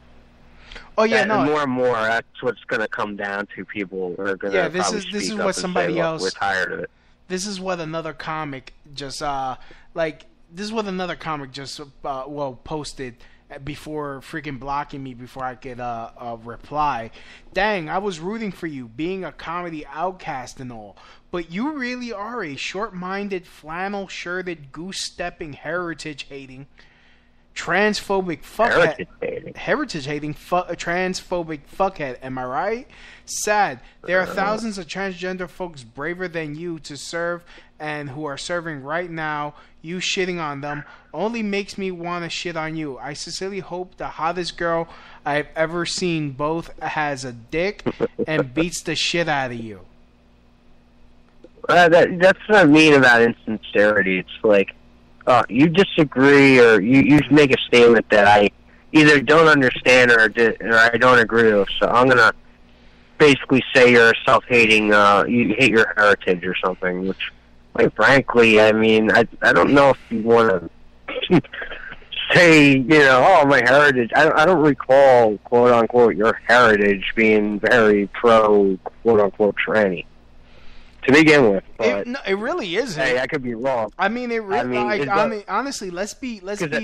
oh yeah, And no, more and more, that's what's going to come down to. People are going to Yeah, this is what somebody else. We're tired of it. This is what another comic just posted before freaking blocking me before I could reply. Dang, I was rooting for you, being a comedy outcast and all, but you really are a short-minded, flannel-shirted, goose-stepping, heritage-hating, transphobic fuckhead. Transphobic fuckhead. Am I right? Sad. There are thousands of transgender folks braver than you to serve and who are serving right now. You shitting on them only makes me want to shit on you. I sincerely hope the hottest girl I've ever seen both has a dick and beats the shit out of you. That's what I mean about insincerity. It's like, you disagree or you make a statement that I either don't understand or I don't agree with. So I'm gonna basically say you're self-hating. You hate your heritage or something. Which, quite frankly, I mean, I don't know if you want to say, my heritage. I don't recall, quote unquote, your heritage being very pro, quote unquote, tranny. To begin with, but It really isn't. hey, I could be wrong. I mean, it really. I mean, honestly, let's be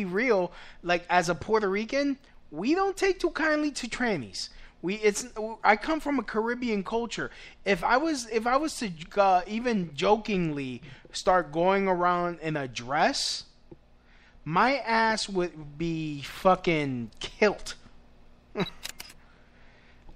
real. Like, as a Puerto Rican, we don't take too kindly to trannies. I come from a Caribbean culture. If I was to even jokingly start going around in a dress, my ass would be fucking killed.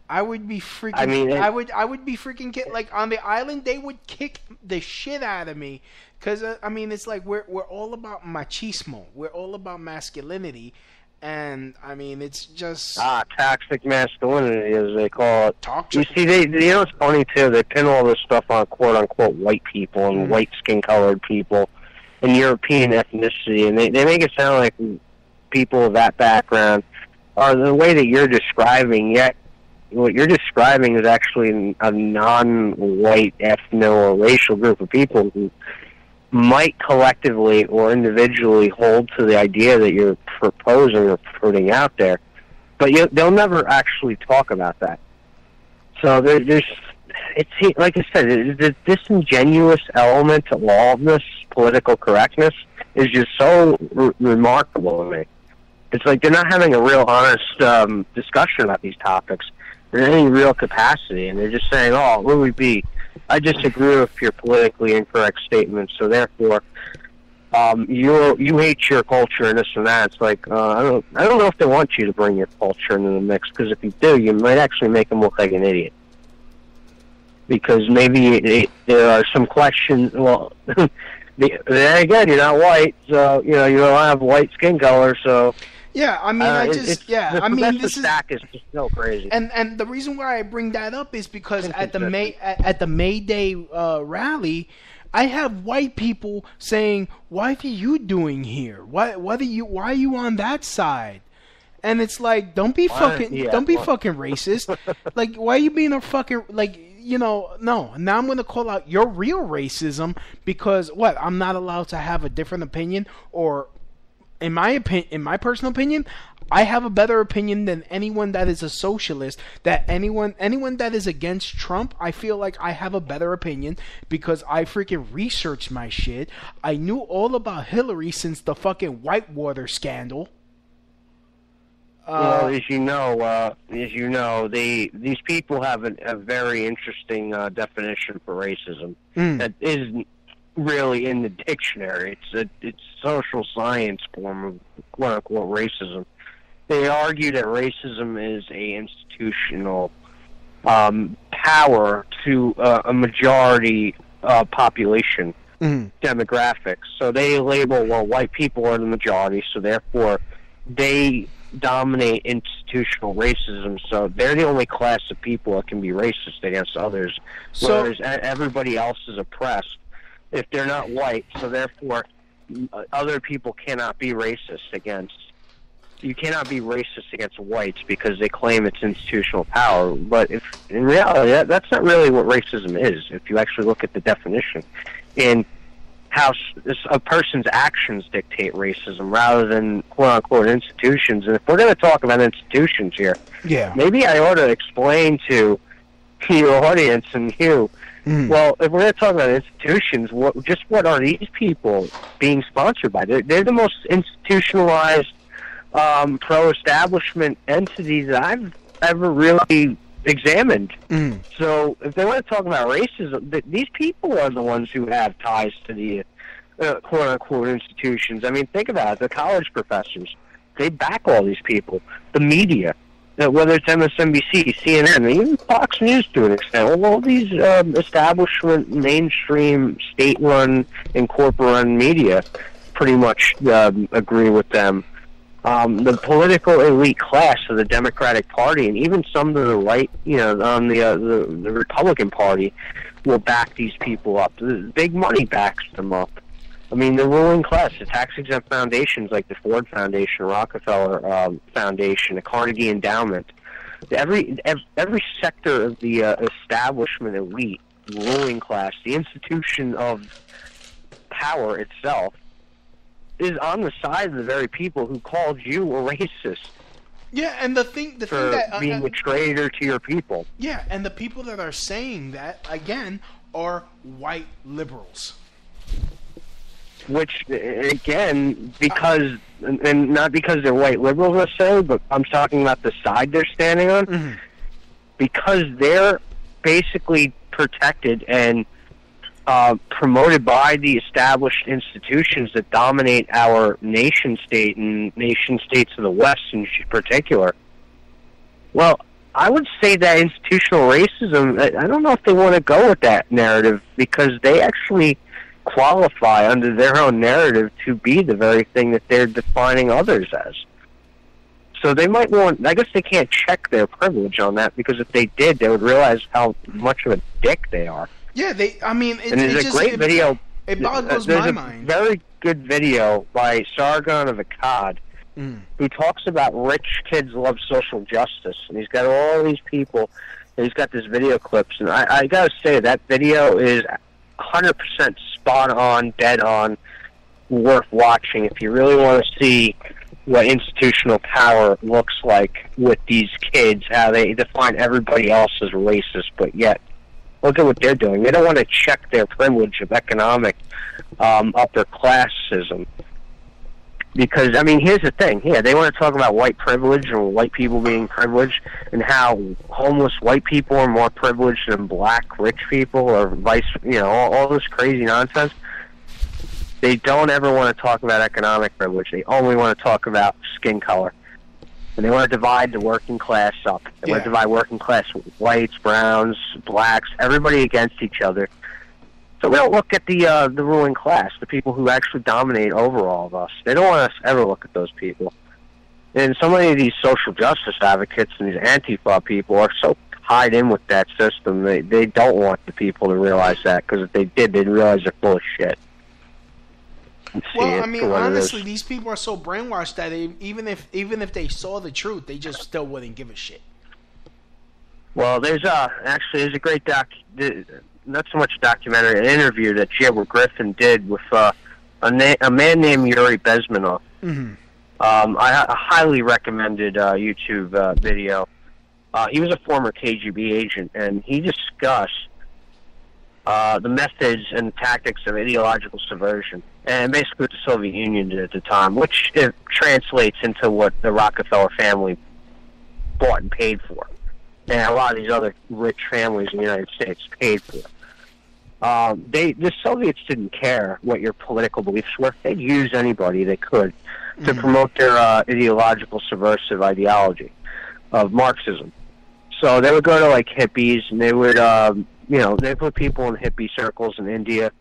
I would be freaking. I mean, I would be freaking like on the island. They would kick the shit out of me because I mean, it's like we're all about machismo. We're all about masculinity, and I mean, it's just toxic masculinity, as they call it. Toxic. You see, it's funny too. They pin all this stuff on quote unquote white people and white skin colored people and European ethnicity, and they make it sound like people of that background are the way that you're describing. Yet what you're describing is actually a non-white ethno or racial group of people who might collectively or individually hold to the idea that you're proposing or putting out there, but they'll never actually talk about that. So there's, it's like I said, the disingenuous element to all of this political correctness is just so remarkable to me. It's like they're not having a real honest discussion about these topics in any real capacity, and they're just saying, "Oh, will we be? I disagree with your politically incorrect statements, so therefore, you hate your culture and this and that." It's like I don't know if they want you to bring your culture into the mix, because if you do, you might actually make them look like an idiot. Because maybe there are some questions. Well, then again, you're not white, so you don't have white skin color, so. Yeah, I mean, This stack is just so crazy. And the reason why I bring that up is because at the May Day rally, I have white people saying, "What are you doing here? Why are you on that side?" And it's like, don't be fucking racist. Like, why are you being a fucking no. Now I'm going to call out your real racism because I'm not allowed to have a different opinion, or in my personal opinion, I have a better opinion than anyone that is a socialist. That anyone that is against Trump, I feel like I have a better opinion because I freaking researched my shit. I knew all about Hillary since the fucking Whitewater scandal. Well, as you know, these people have a very interesting definition for racism that isn't really in the dictionary. It's a social science form of quote-unquote racism. They argue that racism is a institutional power to a majority population demographics. So they label, white people are the majority, so therefore they dominate institutional racism, so they're the only class of people that can be racist against others, whereas everybody else is oppressed if they're not white, so therefore other people cannot be racist against. You cannot be racist against whites because they claim it's institutional power, but if in reality that's not really what racism is, if you actually look at the definition. And how a person's actions dictate racism rather than quote-unquote institutions. And if we're going to talk about institutions here, maybe I ought to explain to your audience and you, well, if we're going to talk about institutions, what are these people being sponsored by? They're the most institutionalized pro-establishment entities that I've ever really examined. So if they want to talk about racism, these people are the ones who have ties to the quote-unquote institutions. I mean, think about it. The college professors, they back all these people. The media, whether it's MSNBC, CNN, even Fox News to an extent, all these establishment, mainstream, state-run and corporate-run media pretty much agree with them. The political elite class of the Democratic Party, and even some to the right, on the Republican Party, will back these people up. The big money backs them up. I mean, the ruling class, the tax-exempt foundations like the Ford Foundation, Rockefeller Foundation, the Carnegie Endowment, every sector of the establishment elite, ruling class, the institution of power itself, is on the side of the very people who called you a racist. Yeah, and the thing that being a traitor to your people. Yeah, and the people that are saying that again are white liberals. Which again, because and not because they're white liberals necessarily, but I'm talking about the side they're standing on, because they're basically protected and promoted by the established institutions that dominate our nation state and nation states of the West in particular. Well, I would say that institutional racism, I don't know if they want to go with that narrative, because they actually qualify under their own narrative to be the very thing that they're defining others as. So they might want, I guess they can't check their privilege on that, because if they did, they would realize how much of a dick they are. Yeah, there's a great video. It boggles my mind. There's a very good video by Sargon of Akkad, who talks about rich kids love social justice, and he's got all these people, and he's got this video clips, and I gotta say, that video is 100% spot on, dead on, worth watching if you really want to see what institutional power looks like with these kids, how they define everybody else as racist, but yet look at what they're doing. They don't want to check their privilege of economic upper classism. Because, I mean, here's the thing. Yeah, they want to talk about white privilege and white people being privileged and how homeless white people are more privileged than black rich people or vice, all this crazy nonsense. They don't ever want to talk about economic privilege. They only want to talk about skin color. And they want to divide the working class up. They want to divide working class whites, browns, blacks, everybody against each other. So we don't look at the ruling class, the people who actually dominate over all of us. They don't want us to ever look at those people. And so many of these social justice advocates and these Antifa people are so tied in with that system, they don't want the people to realize that, because if they did, they'd realize they're full of shit. Well, I mean, honestly, these people are so brainwashed that even if they saw the truth, they just still wouldn't give a shit. Well, there's a great not so much a documentary, an interview that Edward Griffin did with a man named Yuri Bezmenov. Mm-hmm. I highly recommended YouTube video. He was a former KGB agent, and he discussed the methods and tactics of ideological subversion, and basically what the Soviet Union did at the time, which it translates into what the Rockefeller family bought and paid for, and a lot of these other rich families in the United States paid for. The Soviets didn't care what your political beliefs were. They'd use anybody they could to promote their ideological subversive ideology of Marxism. So they would go to like hippies, and they would they put people in hippie circles in India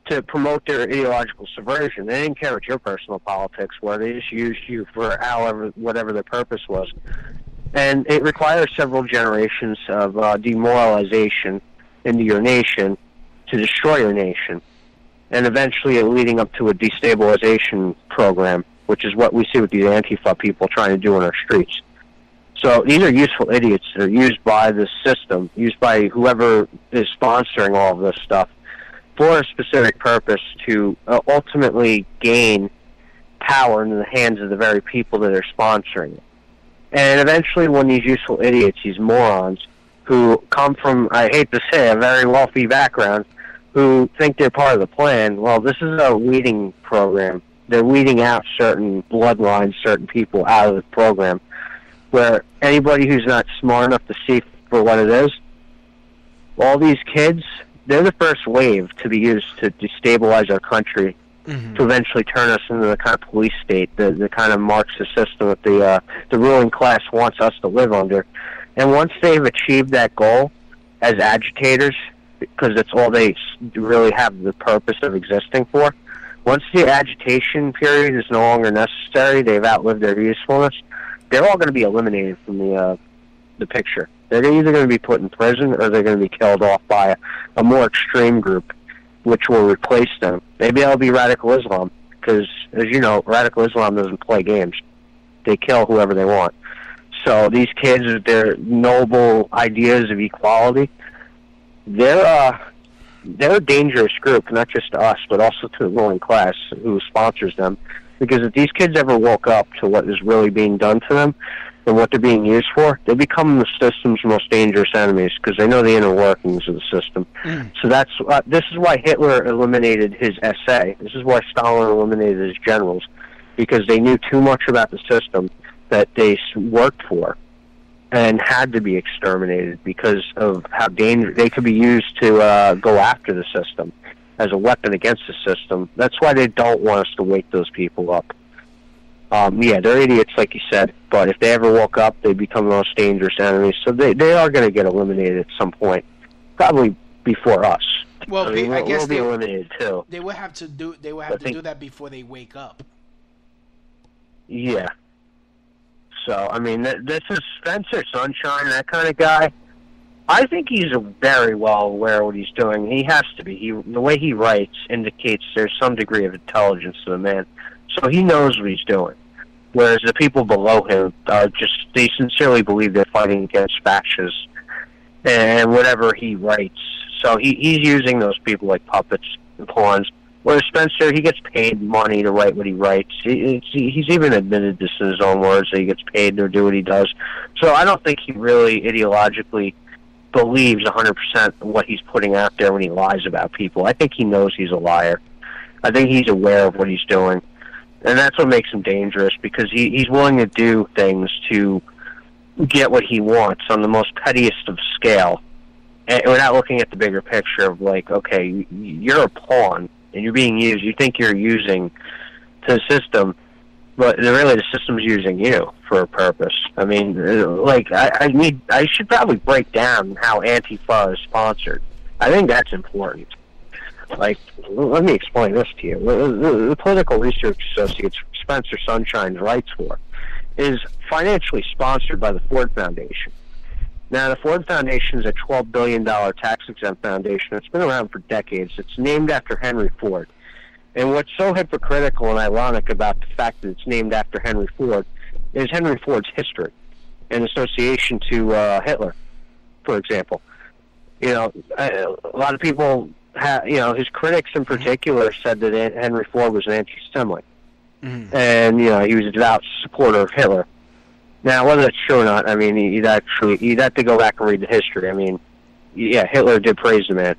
to promote their ideological subversion. They didn't care what your personal politics were. They just used you for whatever their purpose was. And it requires several generations of demoralization into your nation to destroy your nation, and eventually leading up to a destabilization program, which is what we see with these Antifa people trying to do in our streets. So these are useful idiots that are used by the system, used by whoever is sponsoring all of this stuff for a specific purpose to ultimately gain power into the hands of the very people that are sponsoring it. And eventually when these useful idiots, these morons, who come from, I hate to say, a very wealthy background, who think they're part of the plan, well, this is a weeding program. They're weeding out certain bloodlines, certain people out of the program, where anybody who's not smart enough to see for what it is, all these kids, they're the first wave to be used to destabilize our country, to eventually turn us into the kind of police state, the kind of Marxist system that the ruling class wants us to live under. And once they've achieved that goal as agitators, because that's all they really have the purpose of existing for, once the agitation period is no longer necessary, they've outlived their usefulness, they're all going to be eliminated from the picture. They're either going to be put in prison or they're going to be killed off by a more extreme group, which will replace them. Maybe that'll be Radical Islam, because, as you know, Radical Islam doesn't play games. They kill whoever they want. So these kids with their noble ideas of equality, they're a dangerous group, not just to us, but also to the ruling class who sponsors them. Because if these kids ever woke up to what is really being done to them and what they're being used for, they become the system's most dangerous enemies, because they know the inner workings of the system. So this is why Hitler eliminated his SA. This is why Stalin eliminated his generals, because they knew too much about the system that they worked for and had to be exterminated because of how dangerous they could be used to go after the system as a weapon against the system. That's why they don't want us to wake those people up. Yeah, they're idiots, like you said, but if they ever woke up, they become the most dangerous enemies. So they are going to get eliminated at some point, probably before us. Well, I guess we'll be eliminated too. They would have to do. They would have to do that before they wake up. Yeah. So I mean, this is Spencer Sunshine, that kind of guy. I think he's very well aware of what he's doing. He has to be. The way he writes indicates there's some degree of intelligence to the man. So he knows what he's doing. Whereas the people below him are they sincerely believe they're fighting against fascists and whatever he writes. So he's using those people like puppets. pawns. Whereas Spencer, he gets paid money to write what he writes. He's even admitted this in his own words, that he gets paid to do what he does. So I don't think he really ideologically believes 100% what he's putting out there when he lies about people. I think he knows he's a liar. I think he's aware of what he's doing. And that's what makes him dangerous, because he's willing to do things to get what he wants on the most pettiest of scale. And we're not looking at the bigger picture of, like, okay, you're a pawn, and you're being used. You think you're using the system, but really the system's using you for a purpose. I mean, like, I should probably break down how Antifa is sponsored. I think that's important. Like, let me explain this to you. The Political Research Associates Spencer Sunshine writes for is financially sponsored by the Ford Foundation. Now, the Ford Foundation is a $12 billion tax-exempt foundation. It's been around for decades. It's named after Henry Ford. And what's so hypocritical and ironic about the fact that it's named after Henry Ford is Henry Ford's history in association to Hitler, for example. You know, a lot of people, his critics in particular said that Henry Ford was an anti-Semite. Mm-hmm. And, he was a devout supporter of Hitler. Now, whether that's true or not, I mean, you'd have to go back and read the history. I mean, yeah, Hitler did praise the man.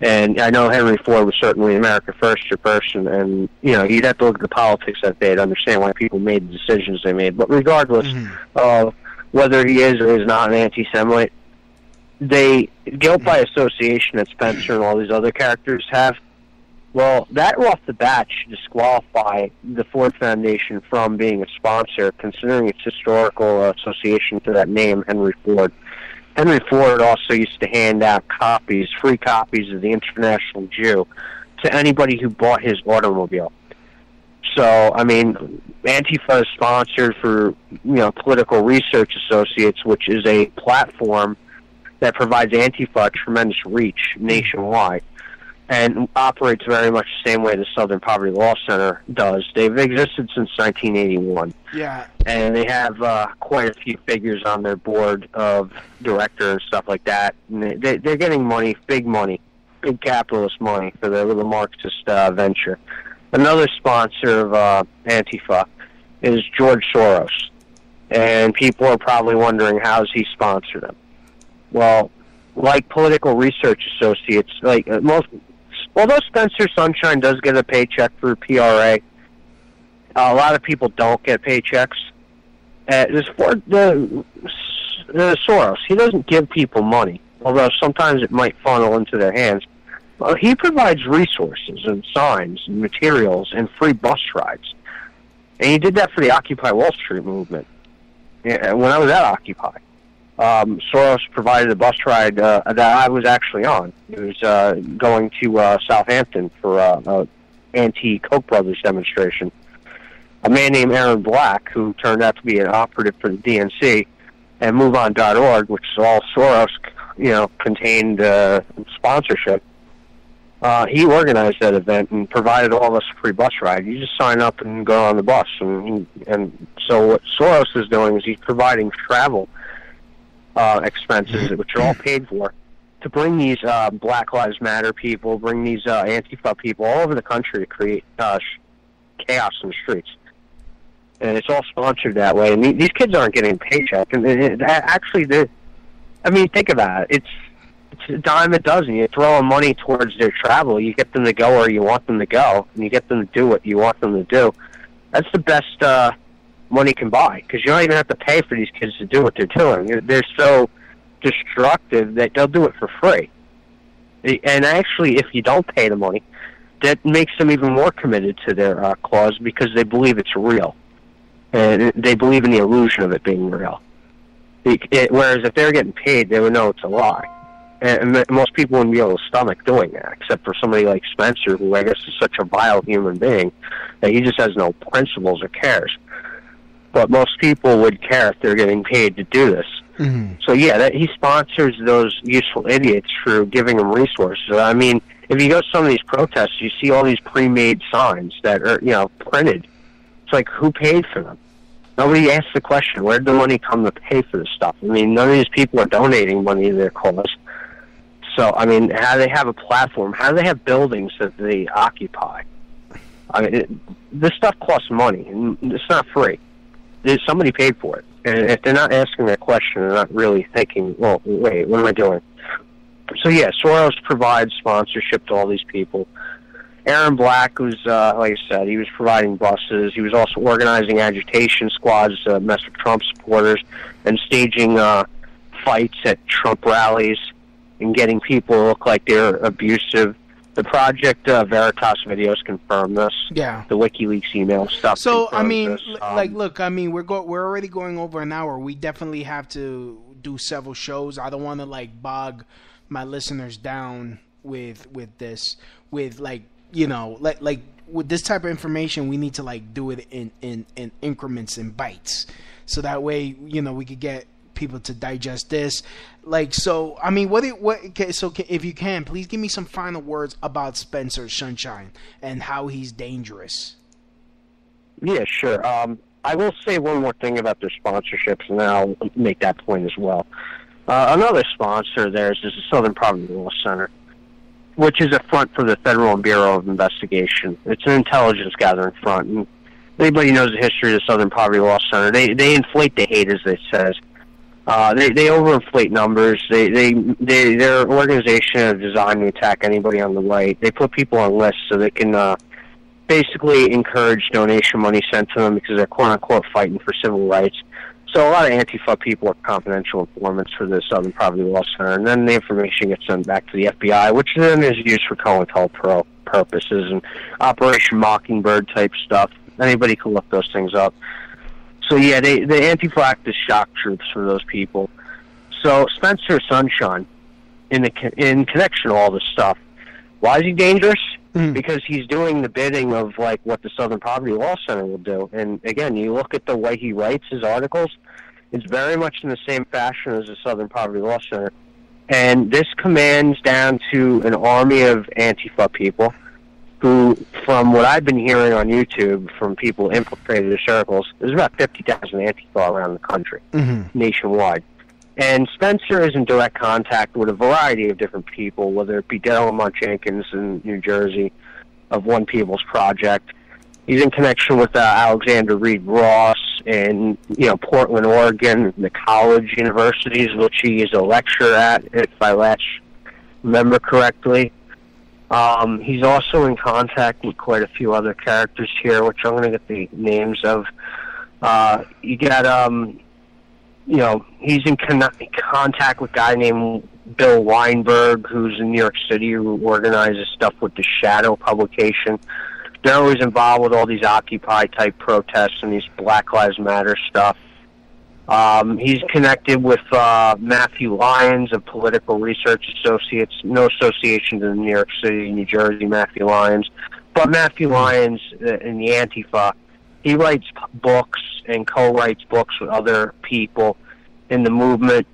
And I know Henry Ford was certainly an America First person, and, you'd have to look at the politics that day to understand why people made the decisions they made. But regardless of whether he is or is not an anti-Semite, they guilt by association that Spencer and all these other characters have. Well, that off the bat should disqualify the Ford Foundation from being a sponsor, considering its historical association to that name, Henry Ford. Henry Ford also used to hand out free copies of The International Jew, to anybody who bought his automobile. So, I mean, Antifa is sponsored for, Political Research Associates, which is a platform that provides Antifa tremendous reach nationwide, and operates very much the same way the Southern Poverty Law Center does. They've existed since 1981. Yeah. And they have quite a few figures on their board of director and stuff like that. And they're getting money, big capitalist money for their little Marxist venture. Another sponsor of Antifa is George Soros. And people are probably wondering, how does he sponsor them? Well, like Political Research Associates, although Spencer Sunshine does get a paycheck through PRA, a lot of people don't get paychecks. The Soros, he doesn't give people money, although sometimes it might funnel into their hands. He provides resources and signs and materials and free bus rides. And he did that for the Occupy Wall Street movement. Yeah, when I was at Occupy, Soros provided a bus ride that I was actually on. It was going to Southampton for an anti-Koch brothers demonstration. A man named Aaron Black, who turned out to be an operative for the DNC, and MoveOn.org, which is all Soros, contained sponsorship. He organized that event and provided all of us a free bus ride. You just sign up and go on the bus. And so what Soros is doing is he's providing travel expenses, which are all paid for, to bring these Black Lives Matter people, bring these Antifa people all over the country to create chaos in the streets. And it's all sponsored that way. And these kids aren't getting a paycheck. And think about it. It's a dime a dozen. You're throwing money towards their travel. You get them to go where you want them to go, and you get them to do what you want them to do. That's the best money can buy, because you don't even have to pay for these kids to do what they're doing. They're so destructive that they'll do it for free. And actually, if you don't pay the money, that makes them even more committed to their cause, because they believe it's real. And they believe in the illusion of it being real. Whereas if they're getting paid, they would know it's a lie. And most people wouldn't be able to stomach doing that, except for somebody like Spencer, who I guess is such a vile human being that he just has no principles or cares. But most people would care if they're getting paid to do this. Mm-hmm. So yeah, he sponsors those useful idiots through giving them resources. I mean, if you go to some of these protests, you see all these pre-made signs that are, printed. It's like, who paid for them? Nobody asks the question, where did the money come to pay for this stuff? I mean, none of these people are donating money to their cause. So, I mean, how do they have a platform? How do they have buildings that they occupy? I mean, this stuff costs money, and it's not free. Somebody paid for it. And if they're not asking that question, they're not really thinking, well, wait, what am I doing? So, yeah, Soros provides sponsorship to all these people. Aaron Black was, like I said, he was providing buses. He was also organizing agitation squads to mess with Trump supporters and staging fights at Trump rallies and getting people to look like they're abusive. The Project Veritas videos confirm this. Yeah. The WikiLeaks email stuff. So, I mean, this. look, I mean, we're already going over an hour. We definitely have to do several shows. I don't want to, bog my listeners down with this, with, with this type of information, we need to, do it in increments and bites. So that way, we could get people to digest this. So I mean, if you can, please give me some final words about Spencer Sunshine and how he's dangerous. Yeah, sure. I will say one more thing about their sponsorships, and then I'll make that point as well. Another sponsor of theirs is the Southern Poverty Law Center, which is a front for the Federal Bureau of Investigation. It's an intelligence gathering front, and anybody knows the history of the Southern Poverty Law Center. They inflate the hate, as it says. They overinflate numbers. Their organization is designed to attack anybody on the right. They put people on lists so they can basically encourage donation money sent to them because they're quote-unquote fighting for civil rights. So a lot of Antifa people are confidential informants for the Southern Poverty Law Center, and then the information gets sent back to the FBI, which then is used for COINTELPRO purposes and Operation Mockingbird type stuff. Anybody can look those things up. So yeah, the Antifa act is shock troops for those people. So Spencer Sunshine, in connection to all this stuff, why is he dangerous? Because he's doing the bidding of what the Southern Poverty Law Center will do. And again, you look at the way he writes his articles, it's very much in the same fashion as the Southern Poverty Law Center. And this commands down to an army of Antifa people who, from what I've been hearing on YouTube from people infiltrated the circles, there's about 50,000 Antifa around the country, nationwide. And Spencer is in direct contact with a variety of different people, whether it be Daryl Munch-Jenkins in New Jersey of One People's Project. He's in connection with Alexander Reed Ross in Portland, Oregon, the college universities, which he is a lecturer at, if I remember correctly. He's also in contact with quite a few other characters here, which I'm going to get the names of. You got, he's in contact with a guy named Bill Weinberg, who's in New York City, who organizes stuff with the Shadow publication. They're always involved with all these Occupy-type protests and these Black Lives Matter stuff. He's connected with Matthew Lyons of Political Research Associates, no association to the New York City, New Jersey Matthew Lyons. But Matthew Lyons in the Antifa, he writes books and co-writes books with other people in the movement.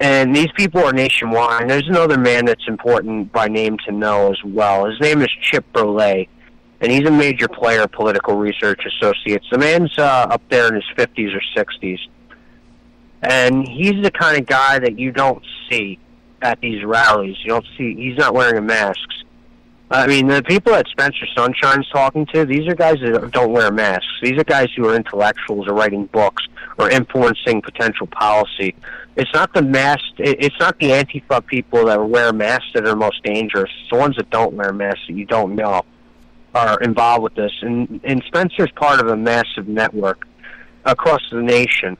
And these people are nationwide. There's another man that's important by name to know as well. His name is Chip Burley, and he's a major player of Political Research Associates. The man's up there in his 50s or 60s. And he's the kind of guy that you don't see at these rallies. You don't see, he's not wearing masks. I mean, the people that Spencer Sunshine's talking to, these are guys that don't wear masks. These are guys who are intellectuals or writing books or influencing potential policy. It's not the it's not the Antifa people that wear masks that are most dangerous. It's the ones that don't wear masks that you don't know are involved with this. And Spencer's part of a massive network across the nation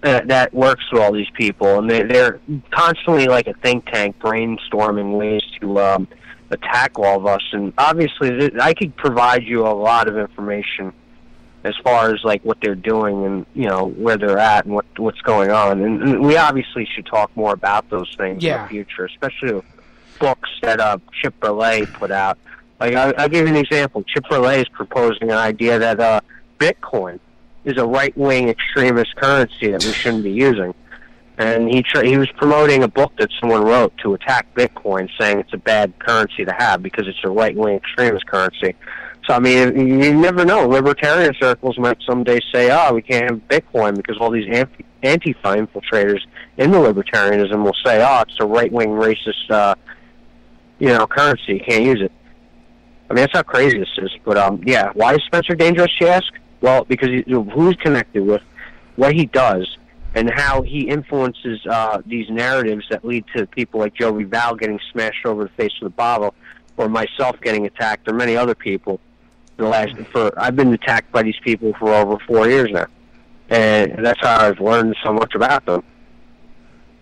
that works with all these people. And they're constantly like a think tank brainstorming ways to attack all of us. And obviously, I could provide you a lot of information as far as like what they're doing and where they're at and what's going on. And we obviously should talk more about those things in the future, especially books that Chip Burley put out. Like I'll give you an example. Chip Burley is proposing an idea that Bitcoin is a right-wing extremist currency that we shouldn't be using. And he was promoting a book that someone wrote to attack Bitcoin, saying it's a bad currency to have because it's a right-wing extremist currency. So, I mean, you never know. Libertarian circles might someday say, we can't have Bitcoin because all these Antifa infiltrators in the libertarianism will say, it's a right-wing racist, currency. You can't use it. I mean, that's how crazy this is. But, why is Spencer dangerous, you ask? Well, because who he's connected with, what he does, and how he influences these narratives that lead to people like Joey Val getting smashed over the face with a bottle, or myself getting attacked, or many other people. I've been attacked by these people for over 4 years now, and that's how I've learned so much about them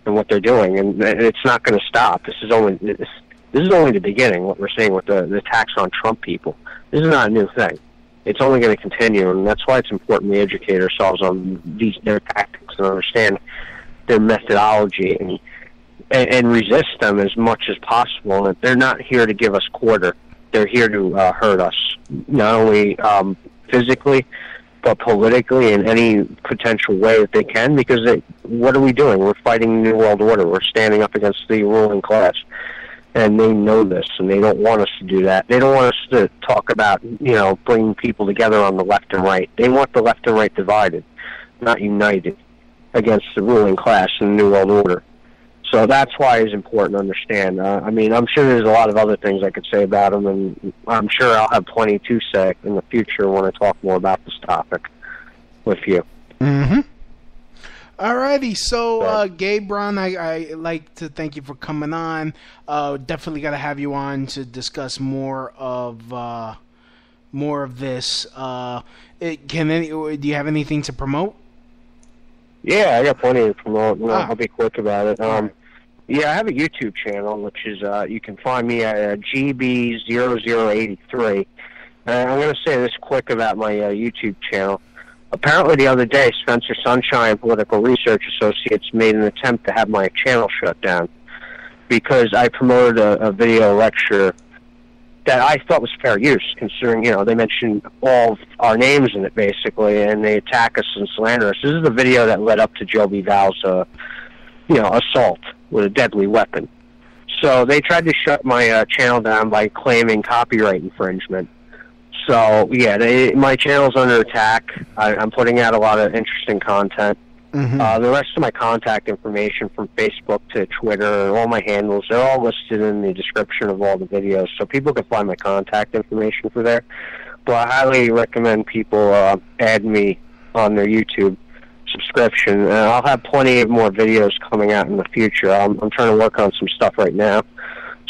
and what they're doing. And it's not going to stop. This is only the beginning. What we're seeing with the attacks on Trump people. This is not a new thing. It's only going to continue, and that's why it's important we educate ourselves on their tactics and understand their methodology and resist them as much as possible. And they're not here to give us quarter. They're here to hurt us, not only physically, but politically in any potential way that they can, because what are we doing? We're fighting the New World Order. We're standing up against the ruling class. And they know this, and they don't want us to do that. They don't want us to talk about, bringing people together on the left and right. They want the left and right divided, not united against the ruling class and the New World Order. So that's why it's important to understand. I'm sure there's a lot of other things I could say about them, and I'm sure I'll have plenty to say in the future when I talk more about this topic with you. Mm-hmm. Alrighty, so Gabe Brown, I like to thank you for coming on. Definitely got to have you on to discuss more of this. Do you have anything to promote? Yeah, I got plenty to promote. I'll be quick about it. I have a YouTube channel, which is you can find me at GB0083. I'm going to say this quick about my YouTube channel. Apparently the other day, Spencer Sunshine Political Research Associates made an attempt to have my channel shut down because I promoted a video lecture that I thought was fair use, considering, they mentioned all of our names in it, basically, and they attack us and slander us. This is the video that led up to Joby Val's, assault with a deadly weapon. So they tried to shut my channel down by claiming copyright infringement. So, my channel's under attack. I'm putting out a lot of interesting content. Mm-hmm. The rest of my contact information from Facebook to Twitter and all my handles, they're all listed in the description of all the videos, so people can find my contact information for there. But I highly recommend people add me on their YouTube subscription. I'll have plenty of more videos coming out in the future. I'm trying to work on some stuff right now.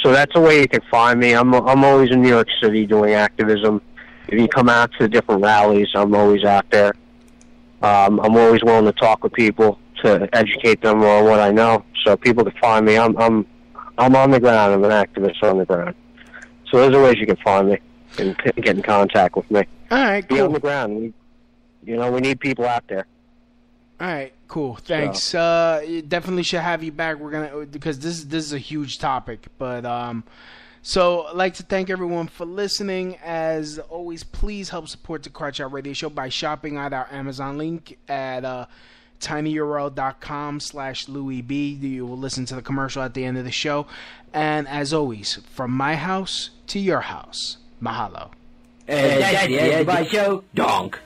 So that's a way you can find me. I'm always in New York City doing activism. If you come out to different rallies, I'm always out there. I'm always willing to talk with people to educate them on what I know, so people can find me. I'm on the ground. I'm an activist on the ground. So those are ways you can find me and get in contact with me. All right, cool. Be on the ground. We need people out there. All right, cool. Thanks. Definitely should have you back. Because this is a huge topic, but So I'd like to thank everyone for listening. As always, please help support the Crotch Out Radio Show by shopping at our Amazon link at tinyurl.com/LouisB. You will listen to the commercial at the end of the show. And as always, from my house to your house, mahalo. And that's the end of my show. Donk.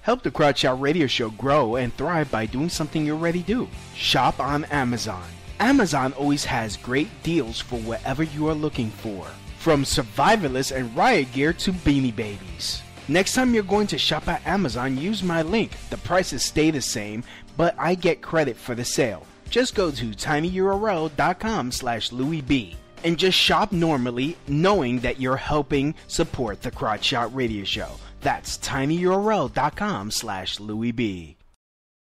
Help the Crotch Out Radio Show grow and thrive by doing something you already do. Shop on Amazon. Amazon always has great deals for whatever you are looking for. From survivalists and riot gear to beanie babies. Next time you're going to shop at Amazon, use my link. The prices stay the same, but I get credit for the sale. Just go to tinyurl.com/LouisB and just shop normally, knowing that you're helping support the Crotch Shot Radio Show. That's tinyurl.com/LouisB.